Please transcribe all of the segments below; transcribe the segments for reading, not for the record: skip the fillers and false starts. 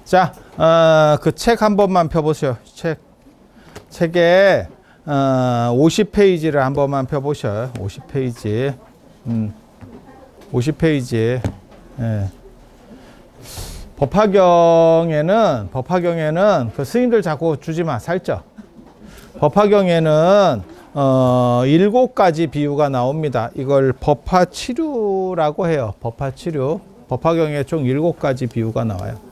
자, 그 책 한 번만 펴보시오. 책에 50페이지를 한 번만 펴보셔요. 50페이지. 50페이지. 예. 법화경에는 그 스님들 자꾸 주지 마, 살쪄. 법화경에는 7가지 비유가 나옵니다. 이걸 법화치류라고 해요. 법화치류. 법화경에 총 7가지 비유가 나와요.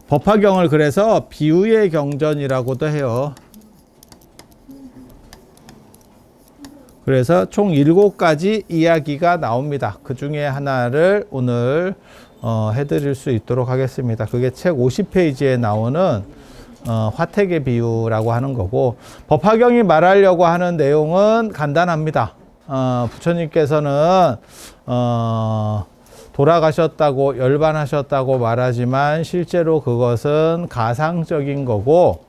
법화경을 그래서 비유의 경전이라고도 해요. 그래서 총 7가지 이야기가 나옵니다. 그 중에 하나를 오늘 해드릴 수 있도록 하겠습니다. 그게 책 50페이지에 나오는 화택의 비유라고 하는 거고, 법화경이 말하려고 하는 내용은 간단합니다. 부처님께서는 돌아가셨다고 열반하셨다고 말하지만 실제로 그것은 가상적인 거고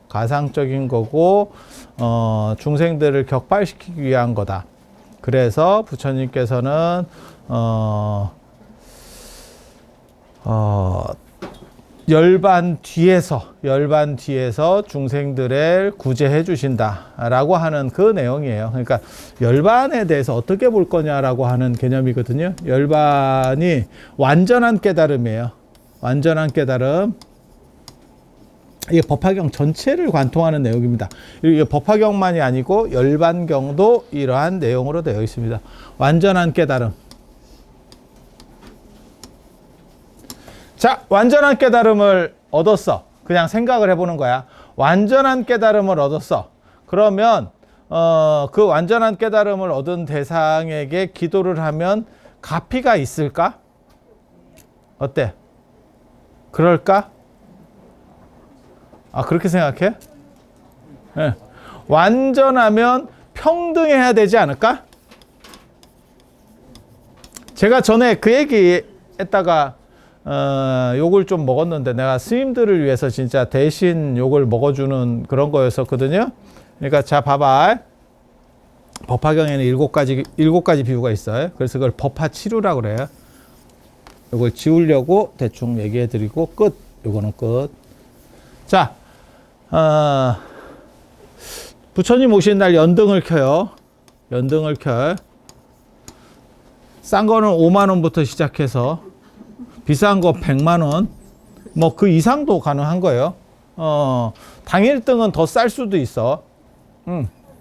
중생들을 격발시키기 위한 거다. 그래서 부처님께서는 열반 뒤에서 중생들을 구제해 주신다라고 하는 그 내용이에요. 그러니까 열반에 대해서 어떻게 볼 거냐라고 하는 개념이거든요. 열반이 완전한 깨달음이에요. 완전한 깨달음. 이게 법화경 전체를 관통하는 내용입니다. 이게 법화경만이 아니고 열반경도 이러한 내용으로 되어 있습니다. 완전한 깨달음. 자, 완전한 깨달음을 얻었어. 그냥 생각을 해보는 거야. 완전한 깨달음을 얻었어. 그러면 그 완전한 깨달음을 얻은 대상에게 기도를 하면 가피가 있을까? 어때? 그럴까? 아, 그렇게 생각해? 네. 완전하면 평등해야 되지 않을까? 제가 전에 그 얘기 했다가 욕을 좀 먹었는데, 내가 스님들을 위해서 진짜 대신 욕을 먹어주는 그런 거였었거든요. 그러니까 자, 봐봐. 법화경에는 7가지 비유가 있어요. 그래서 그걸 법화치류라고 그래요. 이걸 지우려고 대충 얘기해 드리고 끝. 요거는 끝. 자, 부처님 오신 날 연등을 켜요. 연등을 켜요. 싼 거는 5만 원부터 시작해서 비싼 거 100만 원, 뭐 그 이상도 가능한 거예요. 당일등은 더 쌀 수도 있어.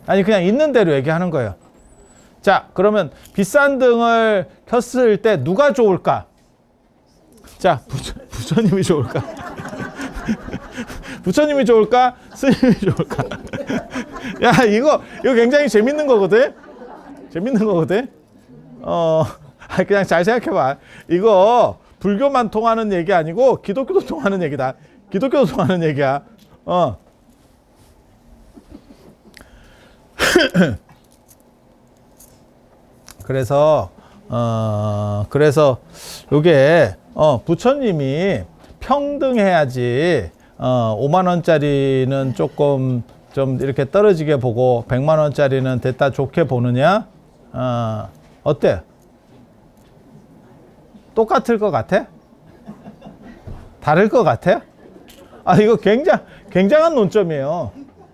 아니, 그냥 있는 대로 얘기하는 거예요. 자, 그러면 비싼 등을 켰을 때 누가 좋을까? 자, 부처님이 좋을까? 부처님이 좋을까? 스님이 좋을까? 야, 이거 굉장히 재밌는 거거든? 재밌는 거거든? 그냥 잘 생각해봐. 이거 불교만 통하는 얘기 아니고 기독교도 통하는 얘기다. 기독교도 통하는 얘기야. 그래서 요게 부처님이 평등해야지 5만 원짜리는 조금 좀 이렇게 떨어지게 보고 100만 원짜리는 됐다 좋게 보느냐? 어때? 똑같을 것 같아? 다를 것 같아? 아, 이거 굉장한 논점이에요.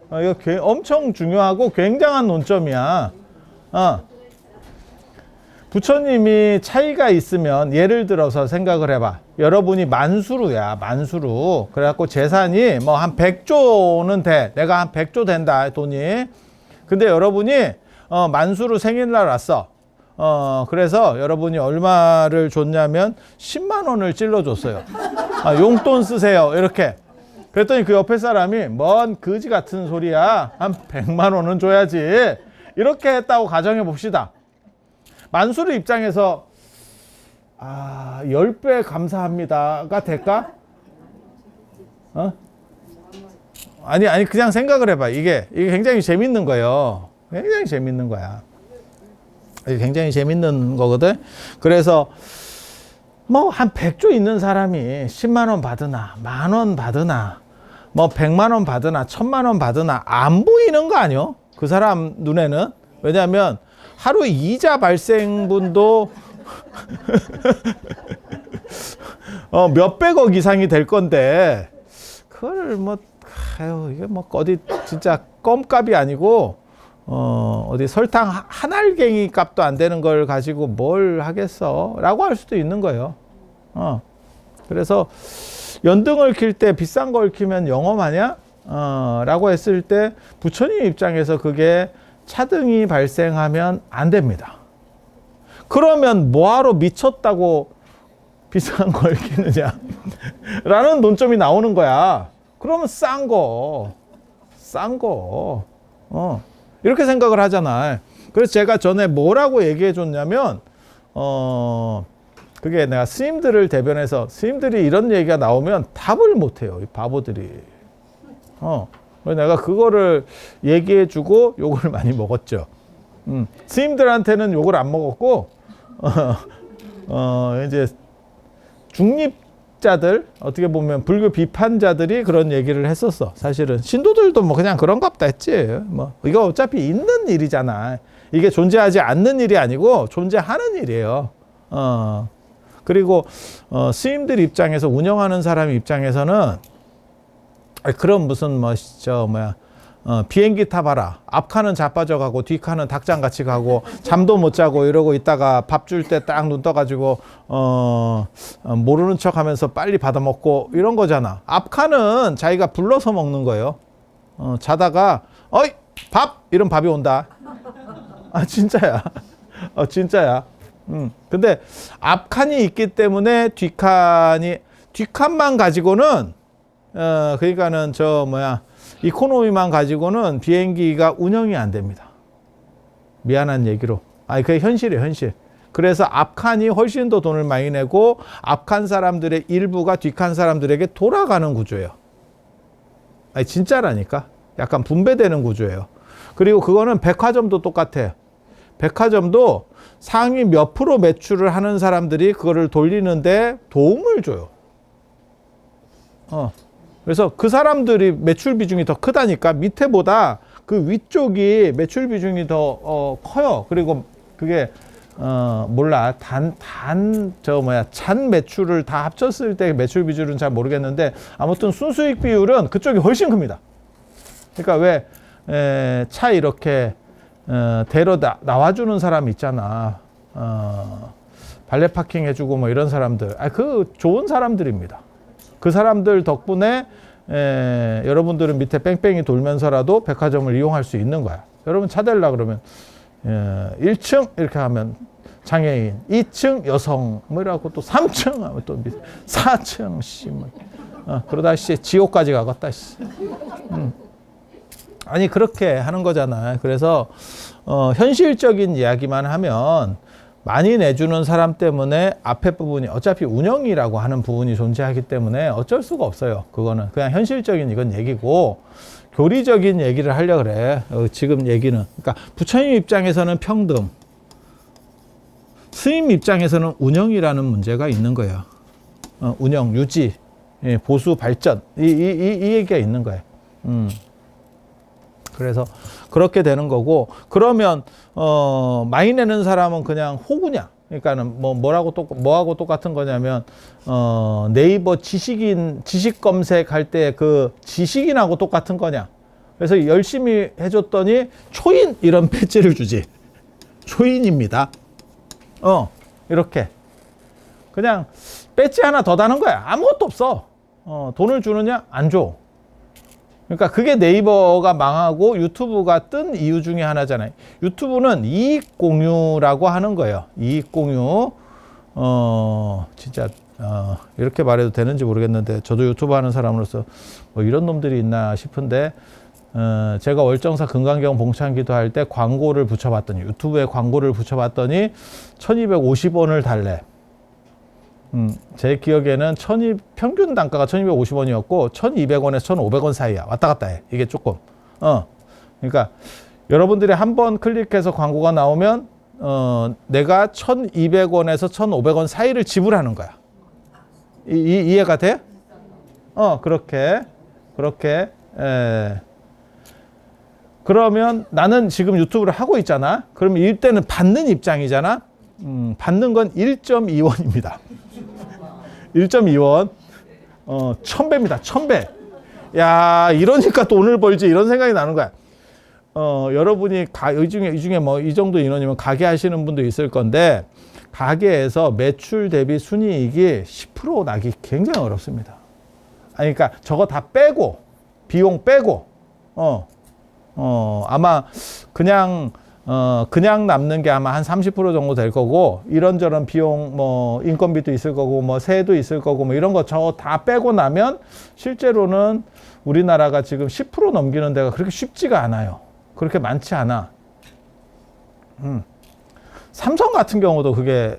이거 엄청 중요하고 굉장한 논점이야. 부처님이 차이가 있으면, 예를 들어서 생각을 해봐. 여러분이 만수루야, 만수루. 그래갖고 재산이 뭐 한 100조는 돼. 내가 한 100조 된다, 돈이. 근데 여러분이 만수루 생일날 왔어. 그래서 여러분이 얼마를 줬냐면 10만 원을 찔러줬어요. 용돈 쓰세요, 이렇게. 그랬더니 그 옆에 사람이 뭔 거지 같은 소리야, 한 100만 원은 줘야지, 이렇게 했다고 가정해 봅시다. 만수르 입장에서 10배 감사합니다가 될까? 아니 그냥 생각을 해봐. 이게 굉장히 재밌는 거예요. 굉장히 재밌는 거야. 굉장히 재밌는 거거든. 그래서 뭐 한 100조 있는 사람이 10만 원 받으나 만 원 받으나 뭐 100만 원 받으나 1000만 원 받으나 안 보이는 거 아니요? 그 사람 눈에는. 왜냐하면 하루 이자 발생분도 몇백억 이상이 될 건데, 그걸 뭐, 아유, 이게 뭐, 어디 진짜 껌값이 아니고, 어디 설탕 한 알갱이 값도 안 되는 걸 가지고 뭘 하겠어? 라고 할 수도 있는 거예요. 그래서 연등을 킬 때 비싼 걸 키면 영험하냐? 라고 했을 때 부처님 입장에서 그게 차등이 발생하면 안 됩니다. 그러면 뭐하러 미쳤다고 비싼 걸 키느냐? 라는 논점이 나오는 거야. 그러면 싼 거. 이렇게 생각을 하잖아. 그래서 제가 전에 뭐라고 얘기해 줬냐면, 그게 내가 스님들을 대변해서 스님들이 이런 얘기가 나오면 답을 못 해요. 이 바보들이. 그래서 내가 그거를 얘기해 주고 욕을 많이 먹었죠. 스님들한테는 욕을 안 먹었고, 이제 중립자들, 어떻게 보면 불교 비판자들이 그런 얘기를 했었어. 사실은 신도들도 뭐 그냥 그런갑다 했지. 뭐 이거 어차피 있는 일이잖아. 이게 존재하지 않는 일이 아니고 존재하는 일이에요. 그리고 스님들 입장에서, 운영하는 사람 입장에서는 그럼 무슨 비행기 타봐라. 앞칸은 자빠져 가고 뒷칸은 닭장같이 가고 잠도 못 자고 이러고 있다가 밥 줄 때 딱 눈 떠가지고 모르는 척 하면서 빨리 받아 먹고 이런 거잖아. 앞칸은 자기가 불러서 먹는 거예요. 자다가 어이 밥! 이런 밥이 온다. 아 진짜야. 진짜야. 근데 앞칸이 있기 때문에 뒷칸만 가지고는 그러니까는 이코노미만 가지고는 비행기가 운영이 안 됩니다. 미안한 얘기로. 그게 현실이에요, 현실. 그래서 앞칸이 훨씬 더 돈을 많이 내고 앞칸 사람들의 일부가 뒷칸 사람들에게 돌아가는 구조예요. 진짜라니까. 약간 분배되는 구조예요. 그리고 그거는 백화점도 똑같아요. 백화점도 상위 몇 프로 매출을 하는 사람들이 그거를 돌리는데 도움을 줘요. 그래서 그 사람들이 매출 비중이 더 크다니까 밑에보다 그 위쪽이 매출 비중이 더 커요. 그리고 그게 잔 매출을 다 합쳤을 때 매출 비율은 잘 모르겠는데 아무튼 순수익 비율은 그쪽이 훨씬 큽니다. 그러니까 왜 차 이렇게 대러 나와주는 사람 있잖아. 발레 파킹 해주고 뭐 이런 사람들. 그 좋은 사람들입니다. 그 사람들 덕분에 여러분들은 밑에 뺑뺑이 돌면서라도 백화점을 이용할 수 있는 거야. 여러분 차 대려 그러면 1층 이렇게 하면 장애인, 2층 여성 뭐 이러고 또 3층 하면 또 4층 그러다 지옥까지 가겠다. 아니 그렇게 하는 거잖아. 그래서 현실적인 이야기만 하면 많이 내주는 사람 때문에 앞에 부분이 어차피 운영이라고 하는 부분이 존재하기 때문에 어쩔 수가 없어요. 그거는 그냥 현실적인 이건 얘기고 교리적인 얘기를 하려고 그래. 지금 얘기는. 그러니까 부처님 입장에서는 평등, 스님 입장에서는 운영이라는 문제가 있는 거예요. 운영, 유지, 보수, 발전 이 얘기가 있는 거예요. 그래서 그렇게 되는 거고, 그러면 많이 내는 사람은 그냥 호구냐? 그러니까는 뭐하고 똑같은 거냐면 네이버 지식 검색할 때 그 지식인하고 똑같은 거냐? 그래서 열심히 해줬더니 초인 이런 배지를 주지. 초인입니다. 이렇게 그냥 배지 하나 더 다는 거야. 아무것도 없어. 돈을 주느냐? 안 줘. 그러니까 그게 네이버가 망하고 유튜브가 뜬 이유 중에 하나잖아요. 유튜브는 이익 공유라고 하는 거예요. 이익 공유. 진짜 이렇게 말해도 되는지 모르겠는데 저도 유튜브 하는 사람으로서 뭐 이런 놈들이 있나 싶은데 제가 월정사 금강경 봉창기도 할 때 광고를 붙여봤더니, 유튜브에 광고를 붙여봤더니 1250원을 달래. 제 기억에는 평균 단가가 1250원이었고 1200원에서 1500원 사이야. 왔다 갔다 해. 이게 조금. 그러니까 여러분들이 한번 클릭해서 광고가 나오면 내가 1200원에서 1500원 사이를 지불하는 거야. 이해가 돼? 그렇게. 그러면 나는 지금 유튜브를 하고 있잖아. 그럼 이때는 받는 입장이잖아. 받는 건 1.2원입니다. 1.2원. 1000배입니다. 1000배. 야, 이러니까 돈을 벌지. 이런 생각이 나는 거야. 여러분이 이 중에 뭐 이 정도 인원이면 가게 하시는 분도 있을 건데, 가게에서 매출 대비 순이익이 10% 나기 굉장히 어렵습니다. 아니, 그러니까 저거 다 빼고, 비용 빼고, 아마 그냥 남는 게 아마 한 30% 정도 될 거고, 이런저런 비용, 뭐, 인건비도 있을 거고, 뭐, 세도 있을 거고, 뭐, 이런 거 저거 다 빼고 나면, 실제로는 우리나라가 지금 10% 넘기는 데가 그렇게 쉽지가 않아요. 그렇게 많지 않아. 삼성 같은 경우도 그게,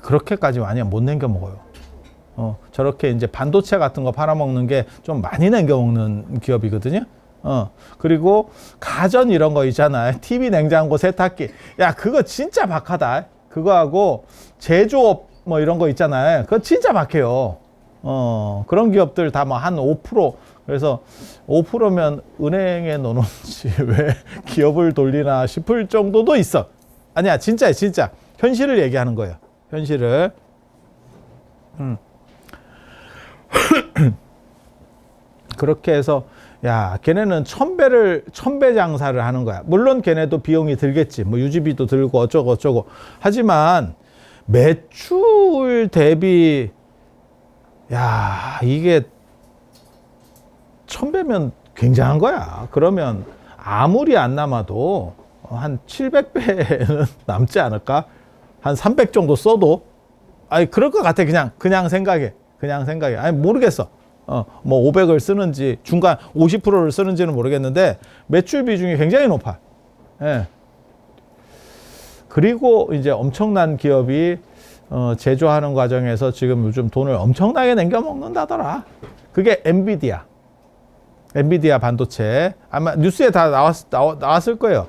그렇게까지 많이 못 남겨 먹어요. 저렇게 이제 반도체 같은 거 팔아먹는 게 좀 많이 남겨 먹는 기업이거든요. 그리고 가전 이런 거 있잖아요. TV, 냉장고, 세탁기. 야, 그거 진짜 박하다. 그거하고 제조업 뭐 이런 거 있잖아요. 그거 진짜 박해요. 그런 기업들 다 뭐 한 5%. 그래서 5%면 은행에 넣어놓지 왜 기업을 돌리나 싶을 정도도 있어. 아니야, 진짜야, 진짜. 현실을 얘기하는 거예요. 현실을. 그렇게 해서 야, 걔네는 1000배 장사를 하는 거야. 물론 걔네도 비용이 들겠지. 뭐 유지비도 들고 어쩌고. 하지만 매출 대비, 야, 이게 1000배면 굉장한 거야. 그러면 아무리 안 남아도 한 700배는 남지 않을까? 한 300 정도 써도? 아니, 그럴 것 같아. 그냥 생각해. 아니, 모르겠어. 뭐 500을 쓰는지 중간 50%를 쓰는지는 모르겠는데 매출 비중이 굉장히 높아. 예. 그리고 이제 엄청난 기업이 제조하는 과정에서 지금 요즘 돈을 엄청나게 남겨 먹는다더라. 그게 엔비디아 반도체. 아마 뉴스에 다 나왔을 거예요.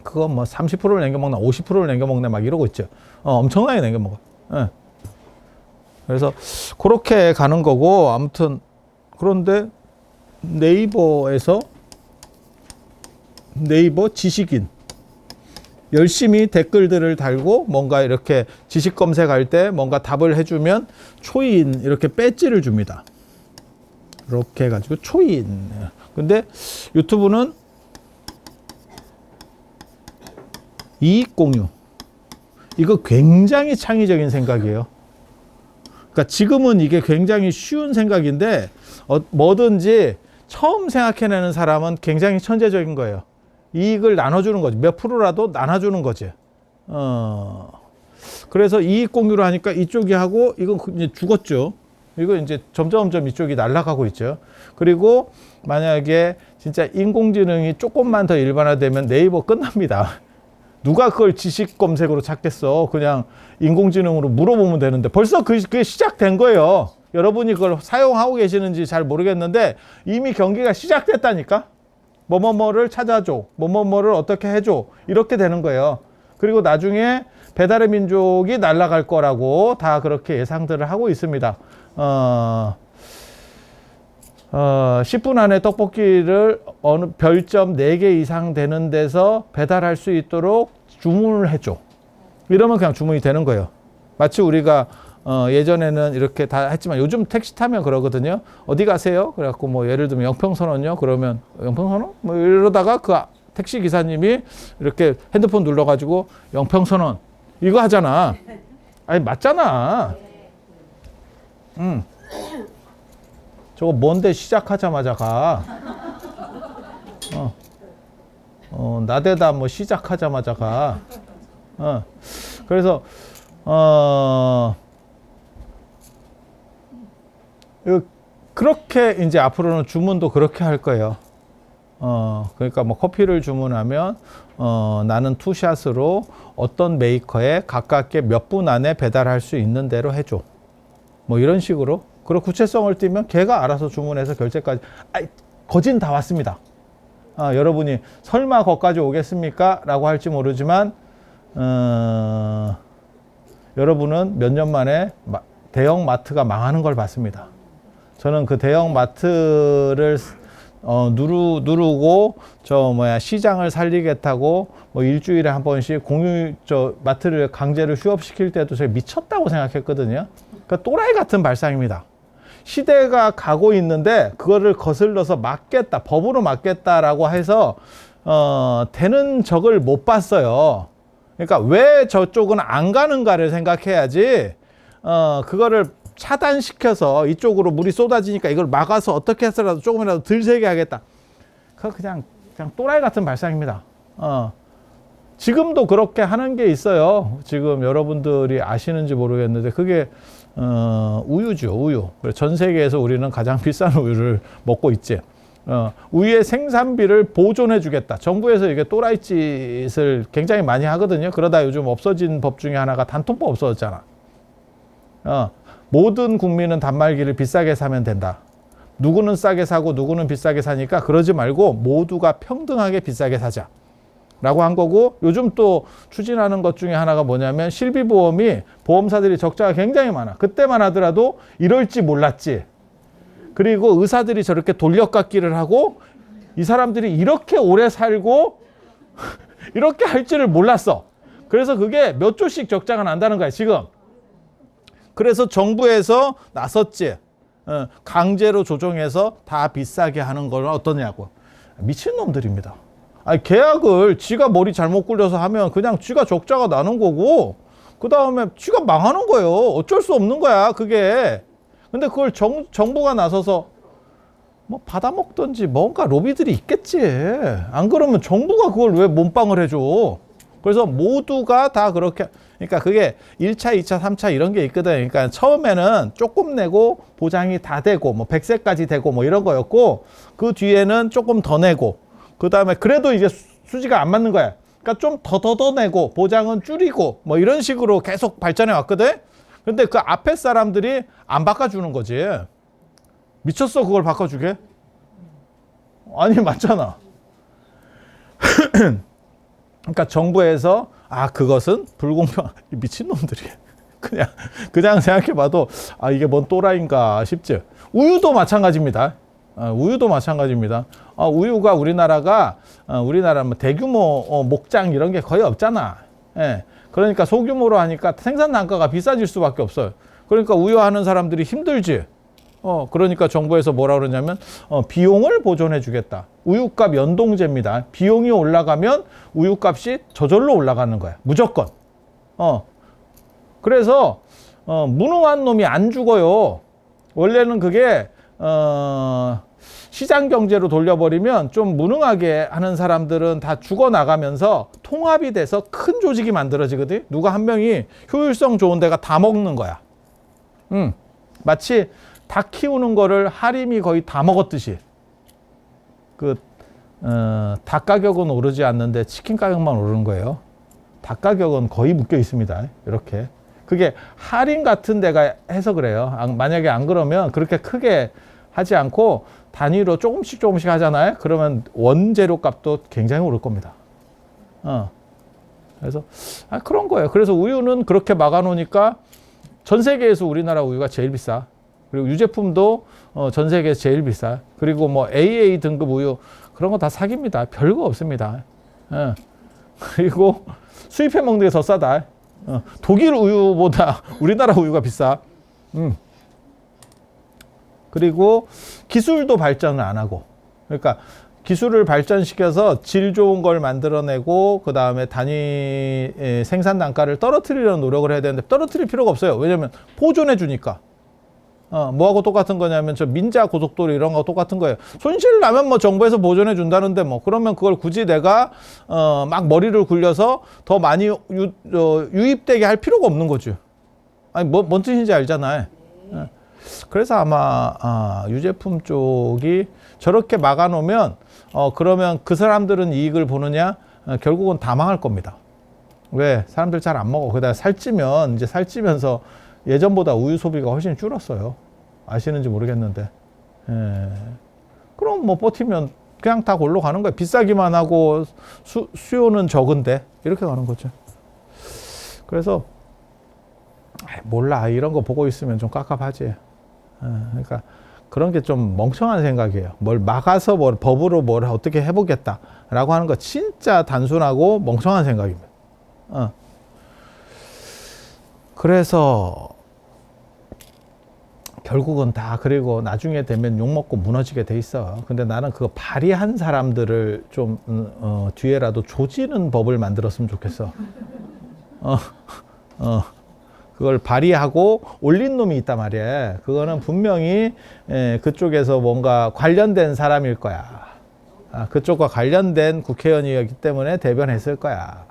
그거 뭐 30%를 남겨 먹나 50%를 남겨 먹나 막 이러고 있죠. 엄청나게 남겨 먹어. 예. 그래서 그렇게 가는 거고, 아무튼 그런데 네이버 지식인 열심히 댓글들을 달고 뭔가 이렇게 지식 검색할 때 뭔가 답을 해주면 초인 이렇게 배지를 줍니다. 이렇게 해가지고 초인. 근데 유튜브는 이익 공유. 이거 굉장히 창의적인 생각이에요. 그러니까 지금은 이게 굉장히 쉬운 생각인데 뭐든지 처음 생각해내는 사람은 굉장히 천재적인 거예요. 이익을 나눠주는 거지. 몇 프로라도 나눠주는 거지. 그래서 이익 공유를 하니까 이쪽이 하고 이건 이제 죽었죠. 이거 이제 점점 이쪽이 날아가고 있죠. 그리고 만약에 진짜 인공지능이 조금만 더 일반화되면 네이버 끝납니다. 누가 그걸 지식 검색으로 찾겠어. 그냥 인공지능으로 물어보면 되는데 벌써 그게 시작된 거예요. 여러분이 그걸 사용하고 계시는지 잘 모르겠는데 이미 경기가 시작됐다니까. 뭐뭐뭐를 찾아줘. 뭐뭐뭐를 어떻게 해줘. 이렇게 되는 거예요. 그리고 나중에 배달의 민족이 날아갈 거라고 다 그렇게 예상들을 하고 있습니다. 10분 안에 떡볶이를 어느 별점 4개 이상 되는 데서 배달할 수 있도록 주문을 해줘. 이러면 그냥 주문이 되는 거예요. 마치 우리가 예전에는 이렇게 다 했지만 요즘 택시 타면 그러거든요. 어디 가세요? 그래갖고 뭐 예를 들면 영평선언요. 그러면 영평선언? 뭐 이러다가 그 택시 기사님이 이렇게 핸드폰 눌러가지고 영평선언 이거 하잖아. 아니 맞잖아. 저거 뭔데 시작하자마자 가. 나대다 뭐 시작하자마자 가. 그래서 그렇게 이제 앞으로는 주문도 그렇게 할 거예요. 그러니까 뭐 커피를 주문하면 나는 투샷으로 어떤 메이커에 가깝게 몇 분 안에 배달할 수 있는 대로 해줘. 뭐 이런 식으로. 그리고 구체성을 띠면 걔가 알아서 주문해서 결제까지. 거진 다 왔습니다. 여러분이 설마 거기까지 오겠습니까? 라고 할지 모르지만 여러분은 몇 년 만에 대형 마트가 망하는 걸 봤습니다. 저는 그 대형 마트를 누르고 시장을 살리겠다고 뭐 일주일에 한 번씩 마트를 강제로 휴업시킬 때도 제가 미쳤다고 생각했거든요. 그러니까 또라이 같은 발상입니다. 시대가 가고 있는데 그거를 거슬러서 막겠다, 법으로 막겠다라고 해서 되는 적을 못 봤어요. 그러니까 왜 저쪽은 안 가는가를 생각해야지 그거를 차단시켜서 이쪽으로 물이 쏟아지니까 이걸 막아서 어떻게 해서라도 조금이라도 덜 세게 하겠다. 그거 그냥 또라이 같은 발상입니다. 지금도 그렇게 하는 게 있어요. 지금 여러분들이 아시는지 모르겠는데 그게 우유죠, 우유. 전 세계에서 우리는 가장 비싼 우유를 먹고 있지. 우유의 생산비를 보존해 주겠다. 정부에서 이게 또라이 짓을 굉장히 많이 하거든요. 그러다 요즘 없어진 법 중에 하나가 단통법 없어졌잖아. 모든 국민은 단말기를 비싸게 사면 된다. 누구는 싸게 사고 누구는 비싸게 사니까 그러지 말고 모두가 평등하게 비싸게 사자. 라고 한 거고, 요즘 또 추진하는 것 중에 하나가 뭐냐면 실비보험이 보험사들이 적자가 굉장히 많아. 그때만 하더라도 이럴지 몰랐지. 그리고 의사들이 저렇게 돌려깎기를 하고 이 사람들이 이렇게 오래 살고 이렇게 할 줄을 몰랐어. 그래서 그게 몇 조씩 적자가 난다는 거야 지금. 그래서 정부에서 나섰지. 강제로 조정해서 다 비싸게 하는 건 어떠냐고. 미친놈들입니다. 아니, 계약을 지가 머리 잘못 굴려서 하면 그냥 지가 적자가 나는 거고, 그 다음에 지가 망하는 거예요. 어쩔 수 없는 거야, 그게. 근데 그걸 정부가 나서서 뭐 받아먹던지 뭔가 로비들이 있겠지. 안 그러면 정부가 그걸 왜 몸빵을 해줘. 그래서 모두가 다 그렇게, 그러니까 그게 1차, 2차, 3차 이런 게 있거든. 그러니까 처음에는 조금 내고 보장이 다 되고, 뭐 100세까지 되고 뭐 이런 거였고, 그 뒤에는 조금 더 내고, 그 다음에 그래도 이제 수지가 안 맞는 거야. 그러니까 좀 더 내고 보장은 줄이고 뭐 이런 식으로 계속 발전해 왔거든. 근데 그 앞에 사람들이 안 바꿔주는 거지. 미쳤어, 그걸 바꿔주게? 아니, 맞잖아. 그러니까 정부에서 그것은 불공평, 미친놈들이야. 그냥 생각해봐도 이게 뭔 또라이인가 싶지. 우유도 마찬가지입니다. 우유도 마찬가지입니다. 우유가 우리나라 뭐 대규모 목장 이런 게 거의 없잖아. 예. 그러니까 소규모로 하니까 생산 단가가 비싸질 수밖에 없어요. 그러니까 우유 하는 사람들이 힘들지. 그러니까 정부에서 뭐라 그러냐면 비용을 보존해 주겠다. 우유값 연동제입니다. 비용이 올라가면 우유값이 저절로 올라가는 거야. 무조건. 그래서 무능한 놈이 안 죽어요. 원래는 그게 시장 경제로 돌려버리면 좀 무능하게 하는 사람들은 다 죽어나가면서 통합이 돼서 큰 조직이 만들어지거든. 누가 한 명이 효율성 좋은 데가 다 먹는 거야. 마치 닭 키우는 거를 하림이 거의 다 먹었듯이. 닭 가격은 오르지 않는데 치킨 가격만 오르는 거예요. 닭 가격은 거의 묶여 있습니다. 이렇게. 그게 할인 같은 데가 해서 그래요. 만약에 안 그러면 그렇게 크게 하지 않고 단위로 조금씩 하잖아요. 그러면 원재료 값도 굉장히 오를 겁니다. 그래서 그런 거예요. 그래서 우유는 그렇게 막아놓으니까 전 세계에서 우리나라 우유가 제일 비싸. 그리고 유제품도 전 세계에서 제일 비싸. 그리고 뭐 AA 등급 우유 그런 거 다 사기입니다. 별거 없습니다. 그리고 수입해 먹는 게 더 싸다. 독일 우유보다 우리나라 우유가 비싸. 그리고 기술도 발전을 안 하고, 그러니까 기술을 발전시켜서 질 좋은 걸 만들어내고 그 다음에 단위 생산 단가를 떨어뜨리려는 노력을 해야 되는데 떨어뜨릴 필요가 없어요. 왜냐하면 보존해 주니까. 뭐하고 똑같은 거냐면 저 민자 고속도로 이런 거 똑같은 거예요. 손실 나면 뭐 정부에서 보존해 준다는데 뭐 그러면 그걸 굳이 내가 막 머리를 굴려서 더 많이 유입되게 할 필요가 없는 거죠. 아니 뭔 뜻인지 알잖아요. 그래서 아마 유제품 쪽이 저렇게 막아놓으면 그러면 그 사람들은 이익을 보느냐? 결국은 다 망할 겁니다. 왜? 사람들 잘 안 먹어. 그다음에 살찌면 이제 살찌면서 예전보다 우유 소비가 훨씬 줄었어요. 아시는지 모르겠는데. 그럼 뭐 버티면 그냥 다 골로 가는 거예요. 비싸기만 하고 수요는 적은데 이렇게 가는 거죠. 그래서 몰라, 이런 거 보고 있으면 좀 깝깝하지. 그러니까 그런 게 좀 멍청한 생각이에요. 뭘 막아서 법으로 뭘 어떻게 해보겠다라고 하는 거 진짜 단순하고 멍청한 생각입니다. 그래서 결국은 다 그리고 나중에 되면 욕먹고 무너지게 돼 있어. 근데 나는 그거 발의한 사람들을 좀 뒤에라도 조지는 법을 만들었으면 좋겠어. 그걸 발의하고 올린 놈이 있단 말이야. 그거는 분명히 그쪽에서 뭔가 관련된 사람일 거야. 그쪽과 관련된 국회의원이었기 때문에 대변했을 거야.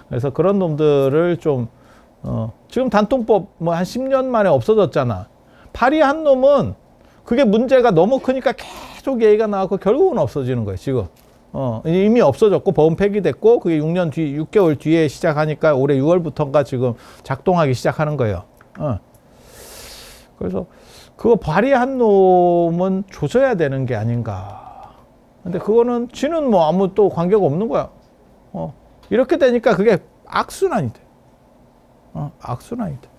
그래서 그런 놈들을 좀 지금 단통법 뭐 한 10년 만에 없어졌잖아. 발의한 놈은 그게 문제가 너무 크니까 계속 얘기가 나왔고 결국은 없어지는 거예요, 지금. 이미 없어졌고 법은 폐기됐고 그게 6개월 뒤에 시작하니까 올해 6월부터인가 지금 작동하기 시작하는 거예요. 그래서 그거 발의한 놈은 조져야 되는 게 아닌가. 근데 그거는 지는 뭐 아무 또 관계가 없는 거야. 이렇게 되니까 그게 악순환이 돼. 악순환이 돼.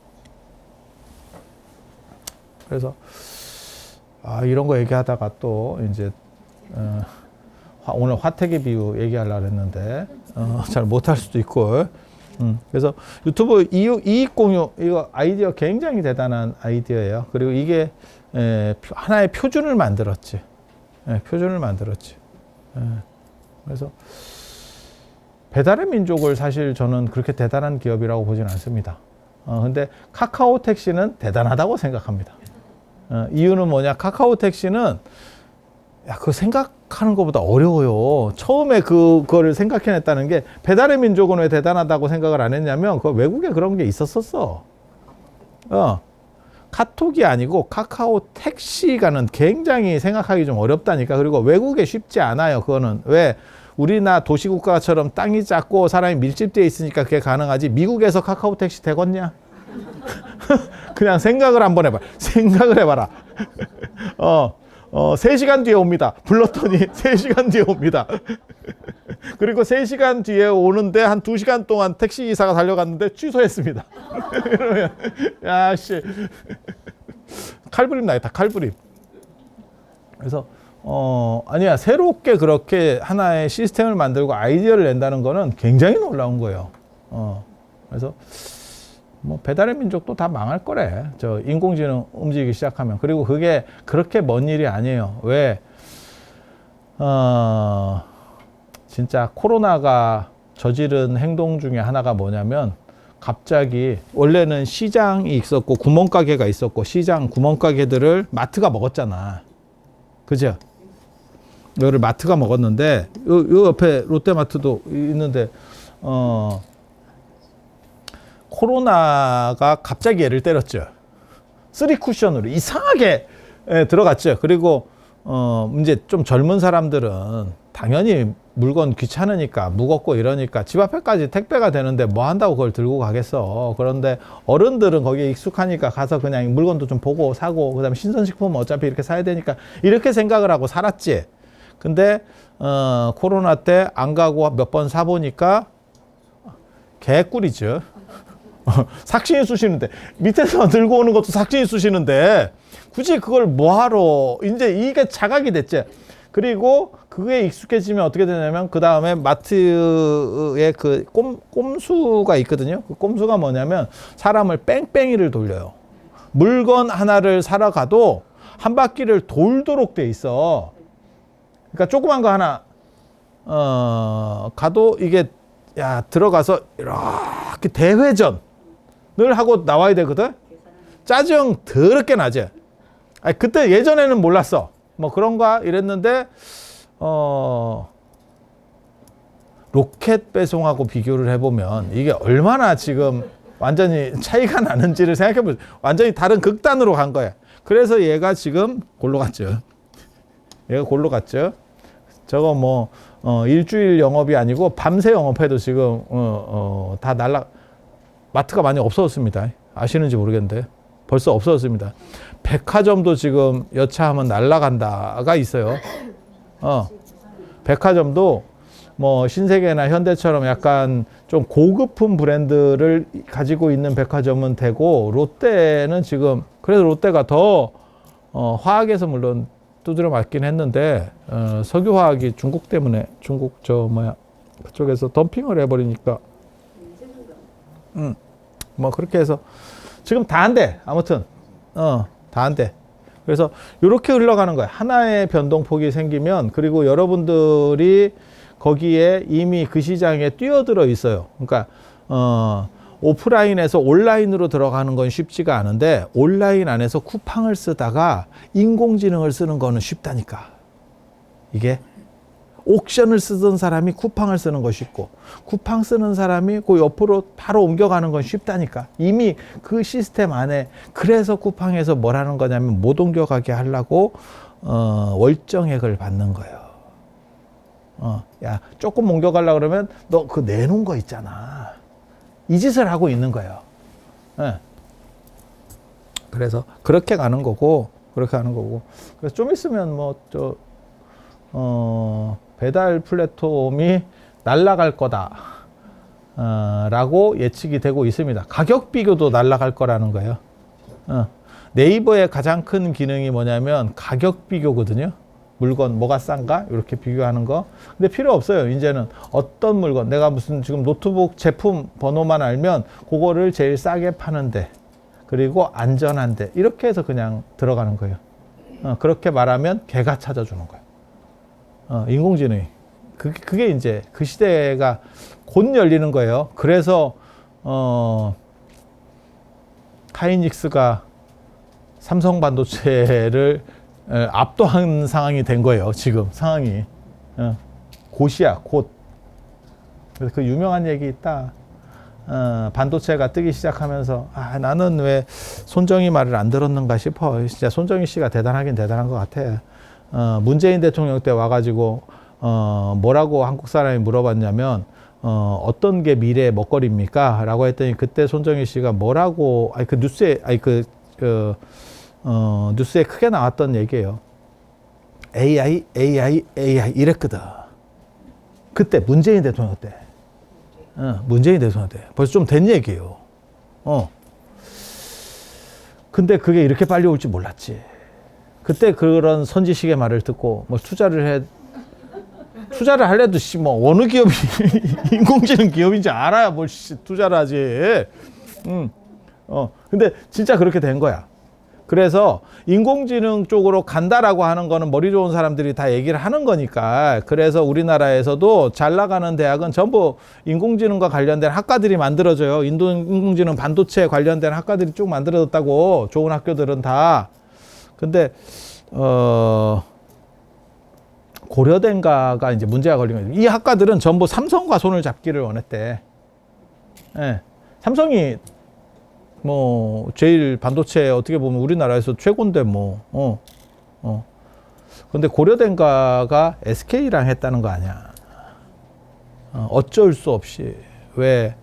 그래서 이런 거 얘기하다가 또 이제 오늘 화태기 비유 얘기하려고 했는데 잘 못할 수도 있고 그래서 유튜브 이익 공유 이거 아이디어 굉장히 대단한 아이디어예요. 그리고 이게 하나의 표준을 만들었지. 표준을 만들었지. 그래서 배달의 민족을 사실 저는 그렇게 대단한 기업이라고 보지는 않습니다. 근데 카카오 택시는 대단하다고 생각합니다. 이유는 뭐냐? 카카오 택시는 그거 생각하는 것보다 어려워요. 처음에 그거를 생각해냈다는 게 배달의 민족은 왜 대단하다고 생각을 안 했냐면 그 외국에 그런 게 있었었어. 카톡이 아니고 카카오 택시가는 굉장히 생각하기 좀 어렵다니까. 그리고 외국에 쉽지 않아요. 그거는 왜 우리나라 도시국가처럼 땅이 작고 사람이 밀집되어 있으니까 그게 가능하지. 미국에서 카카오 택시 되겠냐? 그냥 생각을 한번 해봐. 생각을 해봐라. 3시간 뒤에 옵니다. 불렀더니 3시간 뒤에 옵니다. 그리고 3시간 뒤에 오는데 한 2시간 동안 택시기사가 달려갔는데 취소했습니다. 이러면, 야, 씨. 칼부림 나겠다, 칼부림. 그래서, 아니야. 새롭게 그렇게 하나의 시스템을 만들고 아이디어를 낸다는 거는 굉장히 놀라운 거예요. 그래서, 뭐 배달의 민족도 다 망할 거래. 저 인공지능 움직이기 시작하면. 그리고 그게 그렇게 먼 일이 아니에요. 왜? 진짜 코로나가 저지른 행동 중에 하나가 뭐냐면 갑자기 원래는 시장이 있었고 구멍가게가 있었고 시장 구멍가게들을 마트가 먹었잖아. 그죠? 이거를 마트가 먹었는데 요 옆에 롯데마트도 있는데 코로나가 갑자기 얘를 때렸죠. 3쿠션으로 이상하게 들어갔죠. 그리고 이제 좀 젊은 사람들은 당연히 물건 귀찮으니까 무겁고 이러니까 집 앞에까지 택배가 되는데 뭐 한다고 그걸 들고 가겠어. 그런데 어른들은 거기에 익숙하니까 가서 그냥 물건도 좀 보고 사고 그다음에 신선식품 어차피 이렇게 사야 되니까 이렇게 생각을 하고 살았지. 근데 코로나 때 안 가고 몇 번 사보니까 개꿀이죠. 삭신이 쑤시는데 밑에서 들고 오는 것도 삭신이 쑤시는데 굳이 그걸 뭐하러. 이제 이게 자각이 됐지. 그리고 그게 익숙해지면 어떻게 되냐면 그 다음에 마트에 그 꼼수가 있거든요. 그 꼼수가 뭐냐면 사람을 뺑뺑이를 돌려요. 물건 하나를 사러 가도 한 바퀴를 돌도록 돼 있어. 그러니까 조그만 거 하나 가도 이게 들어가서 이렇게 대회전을 하고 나와야 되거든. 짜증 더럽게 나지. 그때 예전에는 몰랐어. 뭐 그런가 이랬는데 로켓 배송하고 비교를 해보면 이게 얼마나 지금 완전히 차이가 나는지를 생각해보세요. 완전히 다른 극단으로 간 거야. 그래서 얘가 지금 골로 갔죠. 얘가 골로 갔죠. 저거 뭐 일주일 영업이 아니고 밤새 영업해도 지금 다 마트가 많이 없어졌습니다. 아시는지 모르겠는데 벌써 없어졌습니다. 백화점도 지금 여차하면 날라간다가 있어요. 백화점도 뭐 신세계나 현대처럼 약간 좀 고급품 브랜드를 가지고 있는 백화점은 되고 롯데는 지금 그래서 롯데가 더 화학에서 물론 두드려 맞긴 했는데 석유화학이 중국 때문에 중국 그쪽에서 덤핑을 해버리니까 뭐 그렇게 해서 지금 다 안 돼. 아무튼 다 다 안 돼. 그래서 이렇게 흘러가는 거야. 하나의 변동폭이 생기면, 그리고 여러분들이 거기에 이미 그 시장에 뛰어들어 있어요. 그러니까 오프라인에서 온라인으로 들어가는 건 쉽지가 않은데, 온라인 안에서 쿠팡을 쓰다가 인공지능을 쓰는 거는 쉽다니까. 이게 옥션을 쓰던 사람이 쿠팡을 쓰는 거 쉽고, 쿠팡 쓰는 사람이 그 옆으로 바로 옮겨가는 건 쉽다니까. 이미 그 시스템 안에. 그래서 쿠팡에서 뭘 하는 거냐면, 못 옮겨가게 하려고 월정액을 받는 거예요. 야, 조금 옮겨가려고 그러면 너 그 내놓은 거 있잖아. 이 짓을 하고 있는 거예요. 예. 그래서 그렇게 가는 거고, 그렇게 가는 거고. 그래서 좀 있으면 배달 플랫폼이 날아갈 거다 라고 예측이 되고 있습니다. 가격 비교도 날아갈 거라는 거예요. 네이버의 가장 큰 기능이 뭐냐면 가격 비교거든요. 물건 뭐가 싼가 이렇게 비교하는 거. 근데 필요 없어요. 이제는 어떤 물건, 내가 무슨 지금 노트북 제품 번호만 알면 그거를 제일 싸게 파는데, 그리고 안전한데, 이렇게 해서 그냥 들어가는 거예요. 그렇게 말하면 걔가 찾아주는 거예요. 인공지능이. 그게 이제 그 시대가 곧 열리는 거예요. 그래서 하이닉스가 삼성 반도체를 압도한 상황이 된 거예요. 지금 상황이 곧이야, 곧. 그래서 그 유명한 얘기 있다. 반도체가 뜨기 시작하면서 나는 왜 손정희 말을 안 들었는가 싶어. 진짜 손정희 씨가 대단하긴 대단한 것 같아. 문재인 대통령 때 와가지고 뭐라고 한국 사람이 물어봤냐면, 어떤 게 미래의 먹거리입니까? 라고 했더니, 그때 손정희 씨가 뭐라고, 뉴스에 크게 나왔던 얘기예요. AI 이랬거든. 그때 문재인 대통령 때. 문재인 대통령 때. 벌써 좀 된 얘기예요. 근데 그게 이렇게 빨리 올지 몰랐지. 그때 그런 선지식의 말을 듣고 투자를 할래도 어느 기업이 인공지능 기업인지 알아야 뭘 투자를 하지. 근데 진짜 그렇게 된 거야. 그래서 인공지능 쪽으로 간다라고 하는 거는 머리 좋은 사람들이 다 얘기를 하는 거니까. 그래서 우리나라에서도 잘 나가는 대학은 전부 인공지능과 관련된 학과들이 만들어져요. 인공지능 반도체 관련된 학과들이 쭉 만들어졌다고, 좋은 학교들은 다. 근데 고려대인가가 이제 문제가 걸린 거죠. 이 학과들은 전부 삼성과 손을 잡기를 원했대. 예. 삼성이 제일 반도체 어떻게 보면 우리나라에서 최고인데 근데 고려대인가가 SK랑 했다는 거 아니야. 어쩔 수 없이. 왜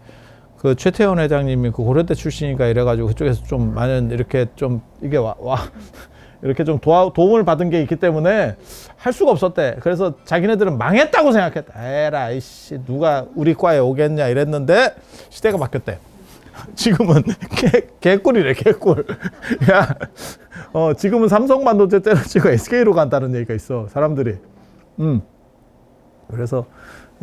그 최태원 회장님이 그 고려대 출신이니까 이래가지고 그쪽에서 좀 많은 이렇게 좀 이게 이렇게 좀 도움을 받은 게 있기 때문에 할 수가 없었대. 그래서 자기네들은 망했다고 생각했다. 에라 이씨, 누가 우리 과에 오겠냐 이랬는데 시대가 바뀌었대. 지금은 개꿀이래, 개꿀. 야, 지금은 삼성 반도체 때려치고 SK로 간다는 얘기가 있어, 사람들이. 그래서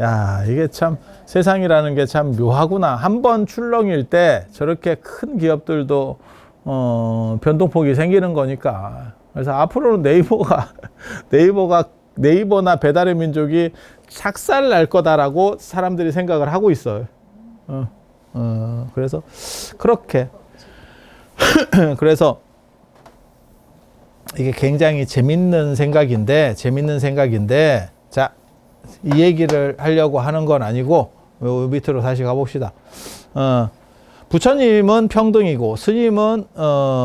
야, 이게 참 세상이라는 게 참 묘하구나. 한번 출렁일 때 저렇게 큰 기업들도 변동폭이 생기는 거니까. 그래서 앞으로는 네이버나 배달의 민족이 착살 날 거다라고 사람들이 생각을 하고 있어요. 그래서 그렇게 그래서 이게 굉장히 재밌는 생각인데 자, 이 얘기를 하려고 하는 건 아니고 요 밑으로 다시 가봅시다. 부처님은 평등이고 스님은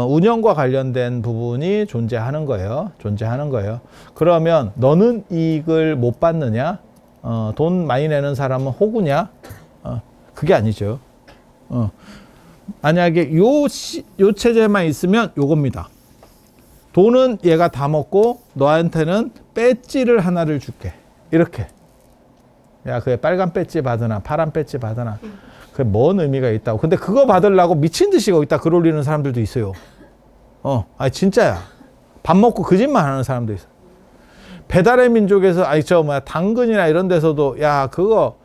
운영과 관련된 부분이 존재하는 거예요. 그러면 너는 이익을 못 받느냐? 돈 많이 내는 사람은 호구냐? 그게 아니죠. 만약에 요 체제만 있으면 요겁니다. 돈은 얘가 다 먹고 너한테는 배지를 하나를 줄게. 이렇게. 야, 그게 빨간 배지 받으나 파란 배지 받으나 그게 뭔 의미가 있다고. 근데 그거 받으려고 미친 듯이 거기다 글 올리는 사람들도 있어요. 아니 진짜야. 밥 먹고 그 짓만 하는 사람도 있어. 배달의 민족에서 당근이나 이런 데서도 야, 그거